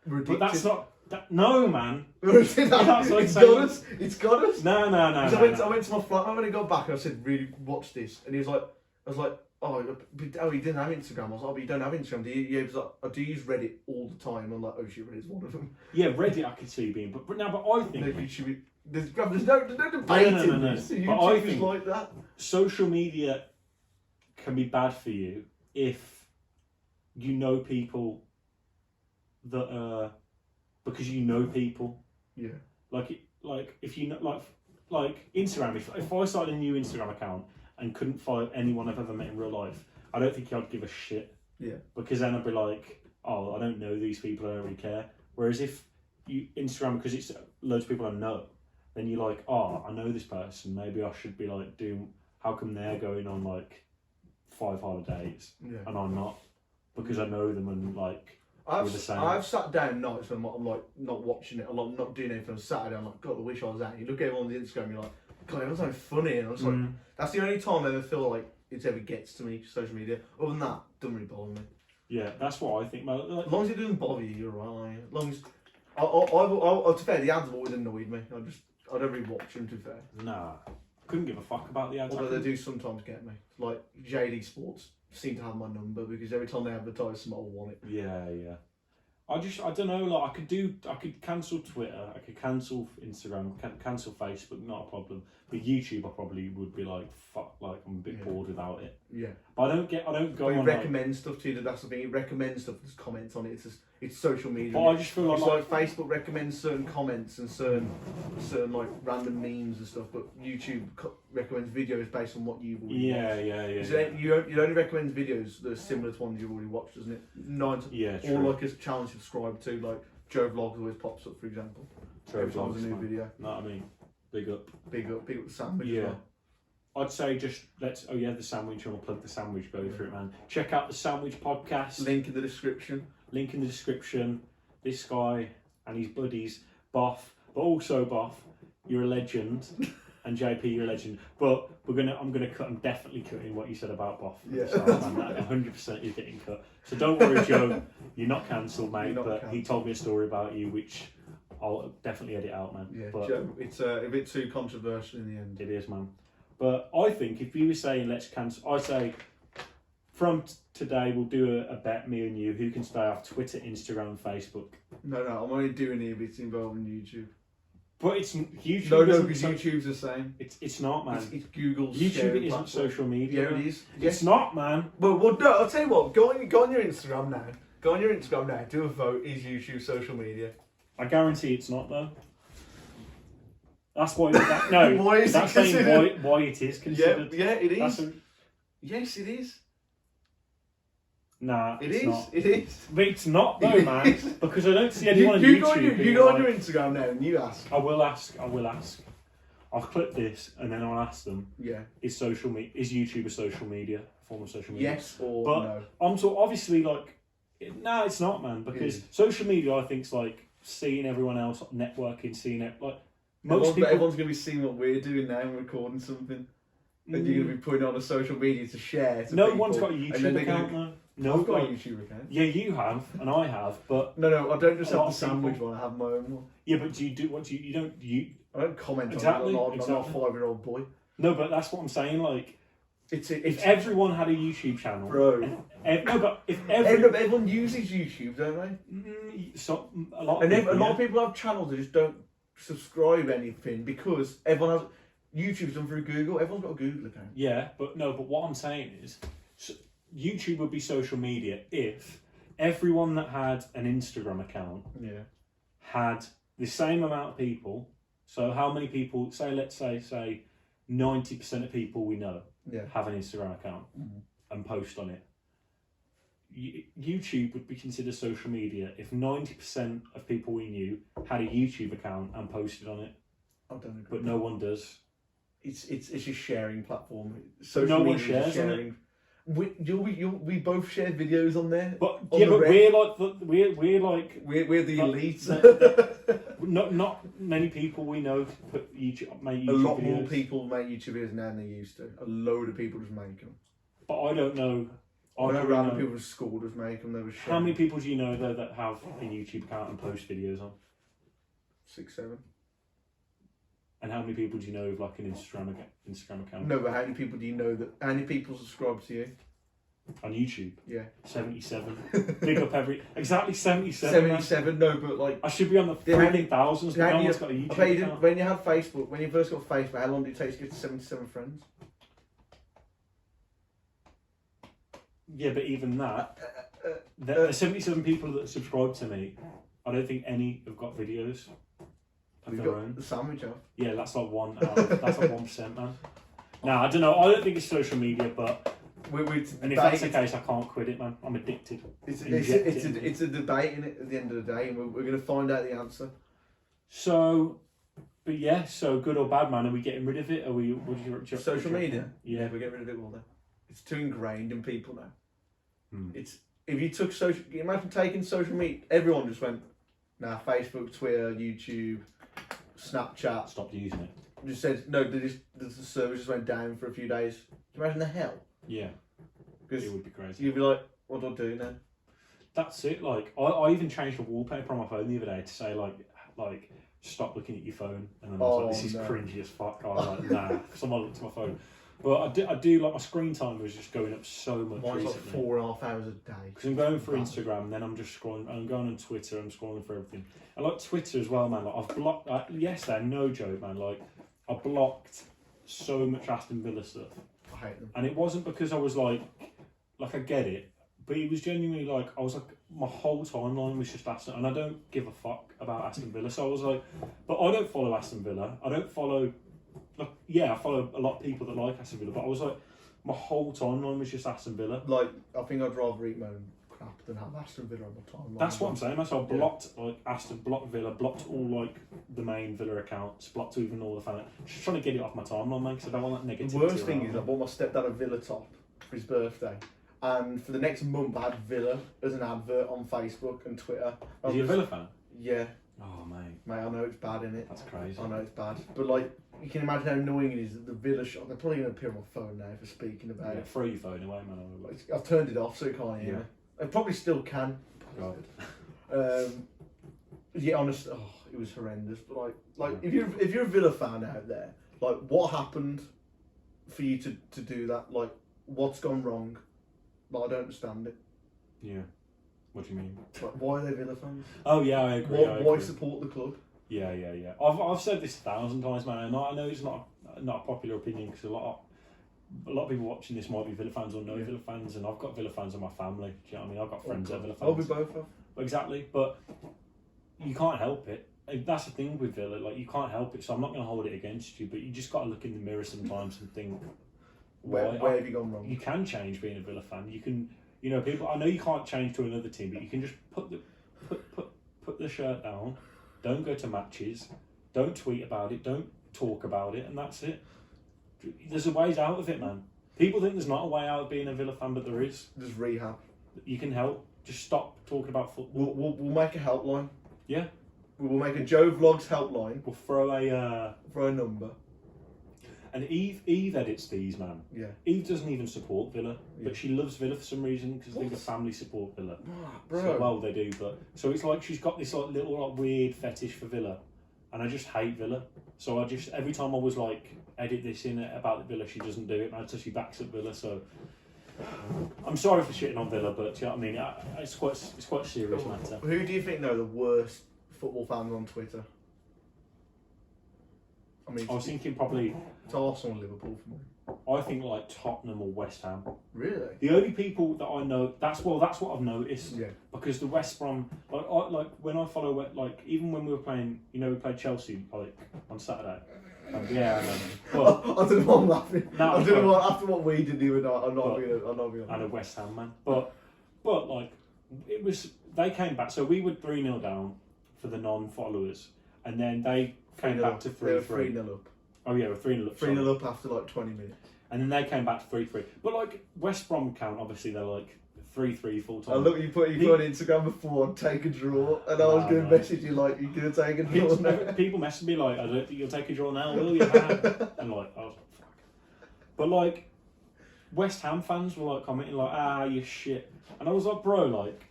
S1: But that's not. No, man.
S2: It's got us.
S1: No.
S2: I went to my flat when I got back and I said, really, watch this. And he was like, I was like, oh, he didn't have Instagram. I was like, oh, but you don't have Instagram, do you? Yeah, he was like, I do use Reddit all the time. I'm like, oh shit, Reddit's one of them.
S1: Yeah, Reddit I could see being, but I think...
S2: No, YouTube, there's no debate in this.
S1: No.
S2: YouTube
S1: but I
S2: is
S1: think
S2: like that.
S1: Social media can be bad for you if you know people that are... Because you know people.
S2: Yeah.
S1: Like if you know... Like Instagram, if I started a new Instagram account and couldn't find anyone I've ever met in real life, I don't think I'd give a shit.
S2: Yeah.
S1: Because then I'd be like, oh, I don't know these people, I don't really care. Whereas if you Instagram, because it's loads of people I know, then you're like, oh, I know this person, maybe I should be like doing, how come they're going on like 5 holidays and I'm not? Because I know them and like,
S2: I've sat down nights when I'm like not watching it, I'm not doing anything on Saturday, I'm like, God, I wish I was out. You look at everyone on the Instagram, you're like, God, everyone's so funny, and I was like, that's the only time I ever feel like it ever gets to me, social media. Other than that, it doesn't really bother me.
S1: Yeah, that's what I think. Like,
S2: as long as it doesn't bother you, you're right. As long as to be fair, the ads have always annoyed me. I don't really watch them, to be fair.
S1: Nah, couldn't give a fuck about the ads.
S2: Although they do sometimes get me. Like JD Sports seem to have my number because every time they advertise something, I want it.
S1: Yeah. I don't know, like I could cancel Twitter, I could cancel Instagram, cancel Facebook, not a problem. But YouTube I probably would be like, fuck, like I'm a bit bored without it.
S2: Yeah.
S1: But I don't go on.
S2: It recommends stuff to you, that's the thing, it recommends stuff, there's comments on it, It's social media.
S1: But I just feel
S2: it's
S1: like
S2: Facebook recommends certain comments and certain like random memes and stuff, but YouTube recommends videos based on what you've already watched. So it only recommends videos that are similar to ones you've already watched, doesn't it? Or like a channel subscribe to, like Joe Vlogs always pops up, for example. Every time there's a new video.
S1: Know what I mean? Big up
S2: The sandwich.
S1: Yeah.
S2: As well.
S1: I'd say just the sandwich. I want to plug the sandwich. Go for it, man. Check out the Sandwich Podcast.
S2: Link in the description.
S1: This guy and his buddies, Boff, but also Boff, you're a legend, and JP, you're a legend. But I'm definitely cutting what you said about Boff.
S2: Yeah.
S1: So, man, that 100% is getting cut. So don't worry, Joe, you're not cancelled, mate. He told me a story about you, which I'll definitely edit out, man.
S2: Yeah,
S1: but
S2: Joe, it's a bit too controversial in the end.
S1: It is, man. But I think if you were saying let's cancel, I say from today we'll do a bet, me and you, who can stay off Twitter, Instagram, and Facebook.
S2: No, I'm only doing it if it's involving YouTube.
S1: But it's YouTube.
S2: No, because YouTube's the same.
S1: It's not, man.
S2: It's Google's.
S1: YouTube isn't social media.
S2: Yeah, it is.
S1: It's not, man.
S2: Well, no. I'll tell you what. Go on your Instagram now. Go on your Instagram now. Do a vote. Is YouTube social media?
S1: I guarantee it's not, though. That's why.
S2: Why is
S1: that's
S2: it
S1: saying why it is considered.
S2: Yeah, it is. Yes, it is.
S1: Nah,
S2: it is.
S1: Not.
S2: It is.
S1: But it's not, though, man. Because I don't see anyone on YouTube.
S2: You go on your Instagram now and you ask.
S1: I will ask. I'll clip this and then I'll ask them.
S2: Yeah.
S1: Is YouTube a social media? Form of social media?
S2: Yes or
S1: but
S2: no?
S1: I'm so obviously like, no, it's not, man. Because social media, I think, is like seeing everyone else networking, seeing it like.
S2: Everyone's going to be seeing what we're doing now and recording something. And you're going to be putting on a social media to share to
S1: no
S2: people.
S1: One's got a YouTube account, though. No,
S2: I've got a YouTube account.
S1: Yeah, you have, and I have, but...
S2: No, I don't just have the sandwich one, I have my own one.
S1: Yeah, but do you do...
S2: I don't comment on it, I'm not a 5-year-old boy.
S1: No, but that's what I'm saying, like... If everyone had a YouTube channel...
S2: Bro.
S1: If
S2: everyone uses YouTube, don't they?
S1: A lot
S2: of people have channels that just don't subscribe anything because everyone has YouTube's done through Google. Everyone's got a Google account.
S1: Yeah, but what I'm saying is YouTube would be social media if everyone that had an Instagram account had the same amount of people. So how many people? Let's say 90% of people we know have an Instagram account and post on it. YouTube would be considered social media if 90% of people we knew had a YouTube account and posted on it.
S2: I don't agree.
S1: But no one does.
S2: It's a sharing platform.
S1: No one shares on it.
S2: We both share videos on there.
S1: But we're the
S2: elite.
S1: Not many people we know make YouTube videos.
S2: A lot more people make YouTube videos now than they used to. A load of people just make them.
S1: But I don't know.
S2: I know random people at school just make them.
S1: How many people do you know though that have a YouTube account and post videos on?
S2: 6, 7.
S1: And how many people do you know with like an Instagram account?
S2: No, but how many people do you know how many people subscribe to you?
S1: On YouTube?
S2: Yeah.
S1: 77. Big up exactly 77.
S2: 77, no, but like...
S1: I should be on the freaking thousands, but no one's got a YouTube account.
S2: When you had Facebook, when you first got Facebook, how long did it take to get to 77 friends?
S1: Yeah, but even that, the 77 people that subscribe to me, I don't think any have got videos of their own.
S2: The sandwich off.
S1: Yeah, that's like 1%, man. No, I don't know. I don't think it's social media, but and if that's the case, I can't quit it, man. I'm addicted.
S2: It's a debate in it at the end of the day, and we're going to find out the answer.
S1: So, but yeah, so good or bad, man? Are we getting rid of it? Are we?
S2: Social media?
S1: Yeah,
S2: we're getting rid of it all now. It's too ingrained in people now. It's if you took imagine taking social media, everyone just went, nah, Facebook, Twitter, YouTube, Snapchat.
S1: Stopped using it.
S2: Just said no. The service just went down for a few days. Can you imagine the hell?
S1: Yeah, because it would be crazy.
S2: You'd be like, what do I do now?
S1: That's it. Like I even changed the wallpaper on my phone the other day to say like stop looking at your phone, and then I was like, this is cringy as fuck. I was like, nah, someone looked at my phone. But I do like my screen time was just going up so much.
S2: Mine's like 4.5 hours a day.
S1: Because I'm going for Instagram, and then I'm just scrolling. I'm going on Twitter. I'm scrolling for everything. I like Twitter as well, man. Like I've blocked. Yesterday, no joke, man. Like I blocked so much Aston Villa stuff.
S2: I hate them.
S1: And it wasn't because I was like I get it, But it was genuinely like, I was like, my whole timeline was just Aston, and I don't give a fuck about Aston Villa. So I was like, but I don't follow Aston Villa. I don't follow, like, yeah, I follow a lot of people that like Aston Villa, but I was like, my whole timeline was just Aston Villa.
S2: Like, I think I'd rather eat my own crap than have Aston Villa on my timeline.
S1: That's what I'm saying. So I blocked like Aston, blocked Villa, blocked all like the main Villa accounts, blocked even all the fan. Just trying to get it off my timeline, man, because I don't want that negativity.
S2: The worst thing is, I bought my stepdad a Villa top for his birthday, and for the next month, I had Villa as an advert on Facebook and Twitter.
S1: Is he a Villa fan?
S2: Yeah.
S1: Oh,
S2: Mate, I know it's bad, innit?
S1: That's crazy.
S2: I know it's bad, but like, you can imagine how annoying it is that the Villa shop. They're probably going to appear on my phone now for speaking about it.
S1: Throw your phone away, man.
S2: I've turned it off so you can't hear me. I probably still can.
S1: God.
S2: Yeah, honest. Oh, it was horrendous. But like if you're a Villa fan out there, like, what happened for you to do that? Like, what's gone wrong? Like, I don't understand it.
S1: Yeah. What do you mean?
S2: Like, why are they Villa fans?
S1: Oh yeah, I agree.
S2: Why support the club?
S1: Yeah. I've said this 1,000 times, man. And I know it's not a popular opinion because a lot of people watching this might be Villa fans or no Villa fans, and I've got Villa fans in my family. Do you know what I mean? I've got friends that are Villa fans.
S2: Oh, we both have.
S1: Exactly, but you can't help it. That's the thing with Villa, like, you can't help it, so I'm not going to hold it against you, but you just got to look in the mirror sometimes and think,
S2: where have you gone wrong?
S1: You can change being a Villa fan. You can, you know, people. I know you can't change to another team, but you can just put the shirt down. Don't go to matches. Don't tweet about it. Don't talk about it, and that's it. There's a ways out of it, man. People think there's not a way out of being a Villa fan, but there is.
S2: There's rehab.
S1: You can help. Just stop talking about football.
S2: We'll make a helpline.
S1: Yeah.
S2: We'll make a Joe Vlogs helpline.
S1: We'll throw a
S2: number.
S1: And Eve edits these, man.
S2: Yeah.
S1: Eve doesn't even support Villa, but she loves Villa for some reason because I think her family support Villa.
S2: Bro.
S1: So, well, they do, but so it's like she's got this like little like weird fetish for Villa, and I just hate Villa. So I just, every time I was like edit this in about the Villa, she doesn't do it, man. So she backs up Villa. So I'm sorry for shitting on Villa, but you know what I mean, it's quite a serious matter.
S2: Who do you think though the worst football fans on Twitter? I mean,
S1: I was thinking probably
S2: it's Arsenal, Liverpool for me.
S1: I think like Tottenham or West Ham.
S2: Really?
S1: The only people that I know, that's what I've noticed.
S2: Yeah.
S1: Because the West Brom, like when I follow, like even when we were playing, you know, we played Chelsea like on Saturday. Yeah, I know. But,
S2: I don't know why I'm laughing.
S1: No,
S2: I don't know why, after what we did the other night, I'm not being.
S1: And a West Ham man, but like it was, they came back. So we were 3-0 down for the non-followers, and then they came back to 3-3.
S2: 3-0 up.
S1: Oh yeah, we're 3-0 up.
S2: 3-0 up after like 20 minutes.
S1: And then they came back to 3-3. But like West Brom count, obviously they're like 3-3 full time.
S2: I look, you put on Instagram before, take a draw, and I was going to message you like, you're going to take a draw now.
S1: People message me like, I don't think you'll take a draw now, will you? And like, I was like, fuck. But like, West Ham fans were like commenting like, you shit. And I was like, bro, like,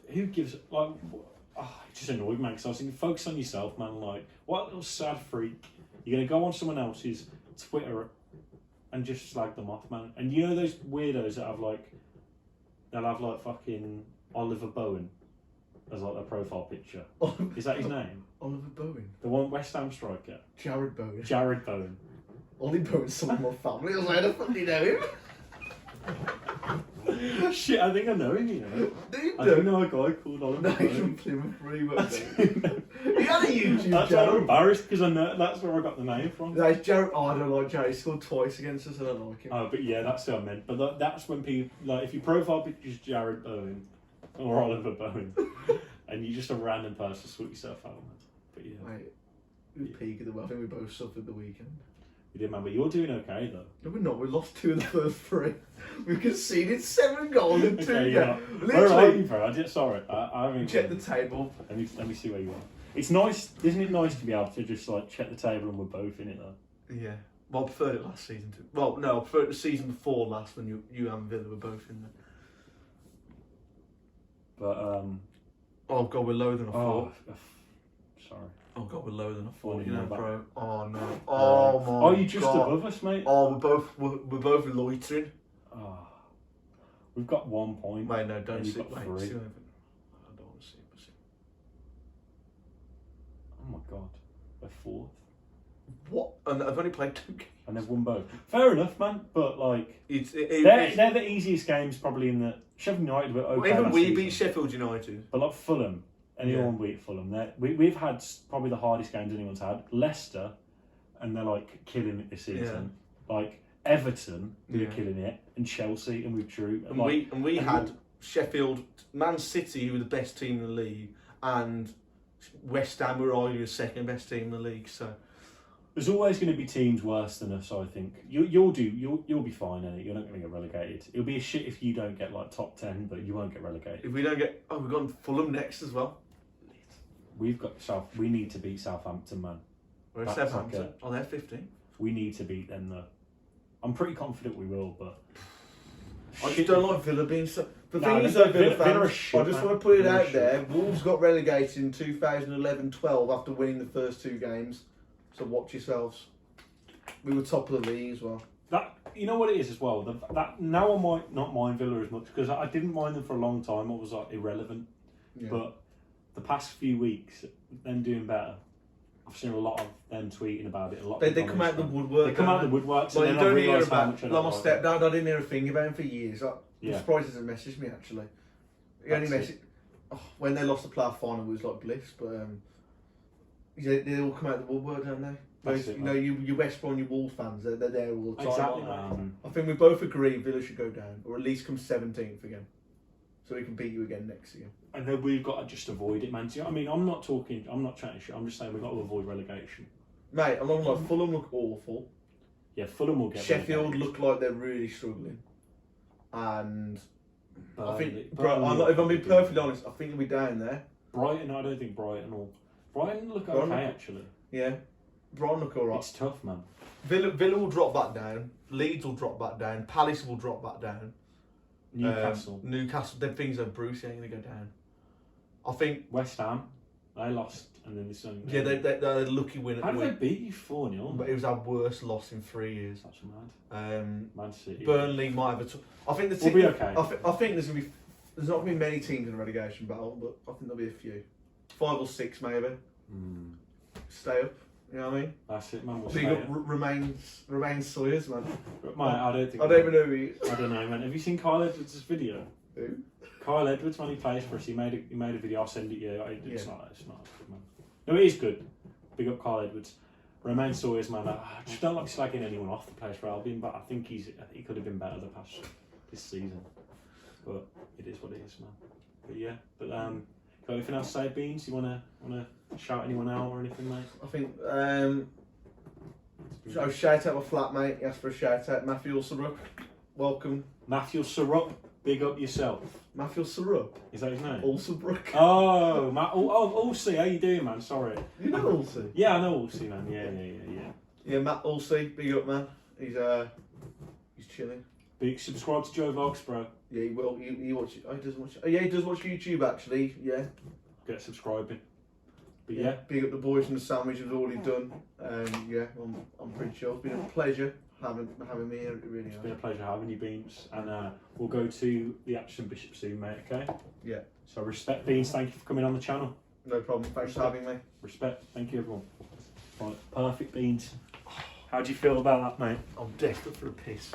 S1: who gives, like, it just annoyed me, because I was thinking, focus on yourself, man. Like, what little sad freak. You're going to go on someone else's Twitter and just slag them off, man. And you know those weirdos that have like, they'll have like fucking Oliver Bowen as like their profile picture. Is that his name?
S2: Oliver Bowen?
S1: The one West Ham striker?
S2: Jared Bowen.
S1: Jared Bowen.
S2: Ollie Bowen's someone in my family. I was like, I don't fucking know him.
S1: Shit, I think I know him, you know.
S2: Do you
S1: I do know a guy called Oliver
S2: No, he's
S1: Bowen.
S2: from Plymouth Free. He had a YouTube
S1: That's
S2: channel.
S1: why I'm embarrassed, because I know that's where I got the name from.
S2: No, it's Jared. Oh, I don't like Jared. He scored twice against us. I don't like him.
S1: Oh, but yeah, that's what I meant. But that's when people, like, if your profile picture is Jared Bowen or Oliver Bowen, and you're just a random person, sort yourself out, man. But yeah.
S2: Mate, we were peak of the I think we both suffered the weekend.
S1: We did, man, but you're doing okay, though.
S2: No, we're not. We lost 2 of the first 3. We conceded 7 goals in 2
S1: Okay,
S2: games.
S1: yeah. Where are
S2: Literally,
S1: you, bro? Sorry, I haven't
S2: check the table.
S1: Let me see where you are. It's nice, isn't it nice to be able to just like check the table and we're both in it though?
S2: Yeah. Well, I preferred it last season too. Well, no, I preferred the season before last when you and Villa were both in there.
S1: But
S2: oh god, we're lower than I thought.
S1: Sorry.
S2: Oh god, we're lower than I thought.
S1: Falling
S2: You know,
S1: back.
S2: bro. Oh no. Oh my.
S1: Oh, you're just
S2: god.
S1: above us, mate.
S2: Oh, we're both loitering.
S1: Oh, we've got 1 point.
S2: Wait, no,
S1: and
S2: don't
S1: you've
S2: see.
S1: got
S2: Wait,
S1: 3.
S2: see what happened. I don't want to see.
S1: Oh my god, we're 4th.
S2: What? And I've only played 2 games.
S1: And they've won both. Fair enough, man. But like, they're the easiest games probably in the Sheffield United were okay.
S2: Even we beat
S1: season.
S2: Sheffield United.
S1: But like Fulham, anyone beat Fulham. We've had probably the hardest games anyone's had. Leicester, and they're like killing it this season. Like Everton, who are killing it, and Chelsea, and we drew.
S2: And we had Sheffield, Man City, who were the best team in the league, and West Ham were arguably the second best team in the league. So
S1: there's always going to be teams worse than us. I think you'll be fine in it. You're not going to get relegated. It'll be a shit if you don't get like top 10, but you won't get relegated.
S2: If we don't get, we've got Fulham next as well.
S1: We need to beat Southampton, man.
S2: We're Southampton. Oh, they're 15.
S1: We need to beat them though. I'm pretty confident we will, but
S2: I just don't like Villa being so. The thing is,
S1: Villa
S2: Villa
S1: are
S2: fans,
S1: shit,
S2: I just
S1: man.
S2: want to put it
S1: Villa
S2: out
S1: shit.
S2: there. Wolves got relegated in 2011-12 after winning the first 2 games. So watch yourselves. We were top of the league as well.
S1: That you know what it is as well. That now I might not mind Villa as much because I didn't mind them for a long time. I was like irrelevant, but the past few weeks, them doing better. I've seen a lot of them tweeting about it. A lot.
S2: They come out the woodwork.
S1: They come out the woodwork. So
S2: Like,
S1: then
S2: you don't
S1: I
S2: hear
S1: realise how
S2: about.
S1: much I
S2: Like
S1: don't
S2: my
S1: like
S2: stepdad, I didn't hear a thing about him for years. I'm surprised he hasn't messaged me actually. He only messaged when they lost the playoff final. It was like bliss, but they all come out the woodwork, don't they?
S1: That's it, man.
S2: You West Brom, you Wolves fans, they're there all the time.
S1: Exactly,
S2: aren't they?
S1: man.
S2: I think we both agree Villa should go down, or at least come 17th again, so we can beat you again next year.
S1: I know we've got to just avoid it, man. I mean, I'm not chatting shit. I'm just saying we've got to avoid relegation.
S2: Mate, I'm not gonna lie, Fulham look awful.
S1: Yeah, Fulham will get
S2: Sheffield
S1: relegated.
S2: look like they're really struggling, and I think, if I'm being perfectly honest, I think we'll be down there.
S1: Brighton, I don't think Brighton will. Brighton look
S2: Brighton
S1: okay actually.
S2: Yeah, Brighton look alright.
S1: It's tough, man.
S2: Villa will drop back down. Leeds will drop back down. Palace will drop back down. Newcastle. Them things are Bruce ain't gonna go down. I think
S1: West Ham, they lost, and then this one.
S2: yeah, they're a lucky win.
S1: How did they beat you 4-0?
S2: But it was our worst loss in 3 years.
S1: That's mad. Man City.
S2: Burnley might have I think the
S1: We'll be okay.
S2: I think there's not gonna be many teams in a relegation battle, but I think there'll be a few, 5 or 6 maybe. Stay up. You know what I mean?
S1: That's it, man. We'll
S2: Big up Remain Sawyers, man.
S1: Mate, I don't
S2: even know who he is.
S1: I don't know, man. Have you seen Kyle Edwards' video?
S2: Who?
S1: Kyle Edwards, when he plays for us, he made a video. I'll send it you. It's not good, man. No, it is good. Big up Kyle Edwards. Romain Sawyers, man. I just don't like slagging anyone off the place for Albion, but I think he could have been better this season. But it is what it is, man. But yeah, got anything else to say, Beans? You wanna shout anyone out or anything, mate?
S2: I think so shout out my flatmate. He asked for a shout out. Matthew Ulserup. Welcome.
S1: Matthew Surrup, big up yourself.
S2: Matthew Ulserup.
S1: Is that his name?
S2: Ulserbrook.
S1: Oh, Ulsey, how you doing, man? Sorry.
S2: You know Ulsey?
S1: Yeah, I know Ulsey, man. Yeah.
S2: Yeah, Matt Ulsey, big up, man. He's chilling.
S1: Big subscribe to Joe Vlogs, bro.
S2: Yeah, he will. He watches. Oh, he doesn't watch. Oh, yeah, he does watch YouTube actually. Yeah.
S1: Get subscribing. But yeah.
S2: Big up the boys from the sandwich have already done. Yeah, I'm pretty sure it's been a pleasure having me here. It really
S1: It's been a pleasure having you, Beans. And we'll go to the Action Bishop soon, mate. Okay.
S2: Yeah.
S1: So respect, Beans. Thank you for coming on the channel.
S2: No problem. Thanks for having me.
S1: Respect. Thank you, everyone. Right. Perfect, Beans. How do you feel about that, mate?
S2: I'm desperate for a piss.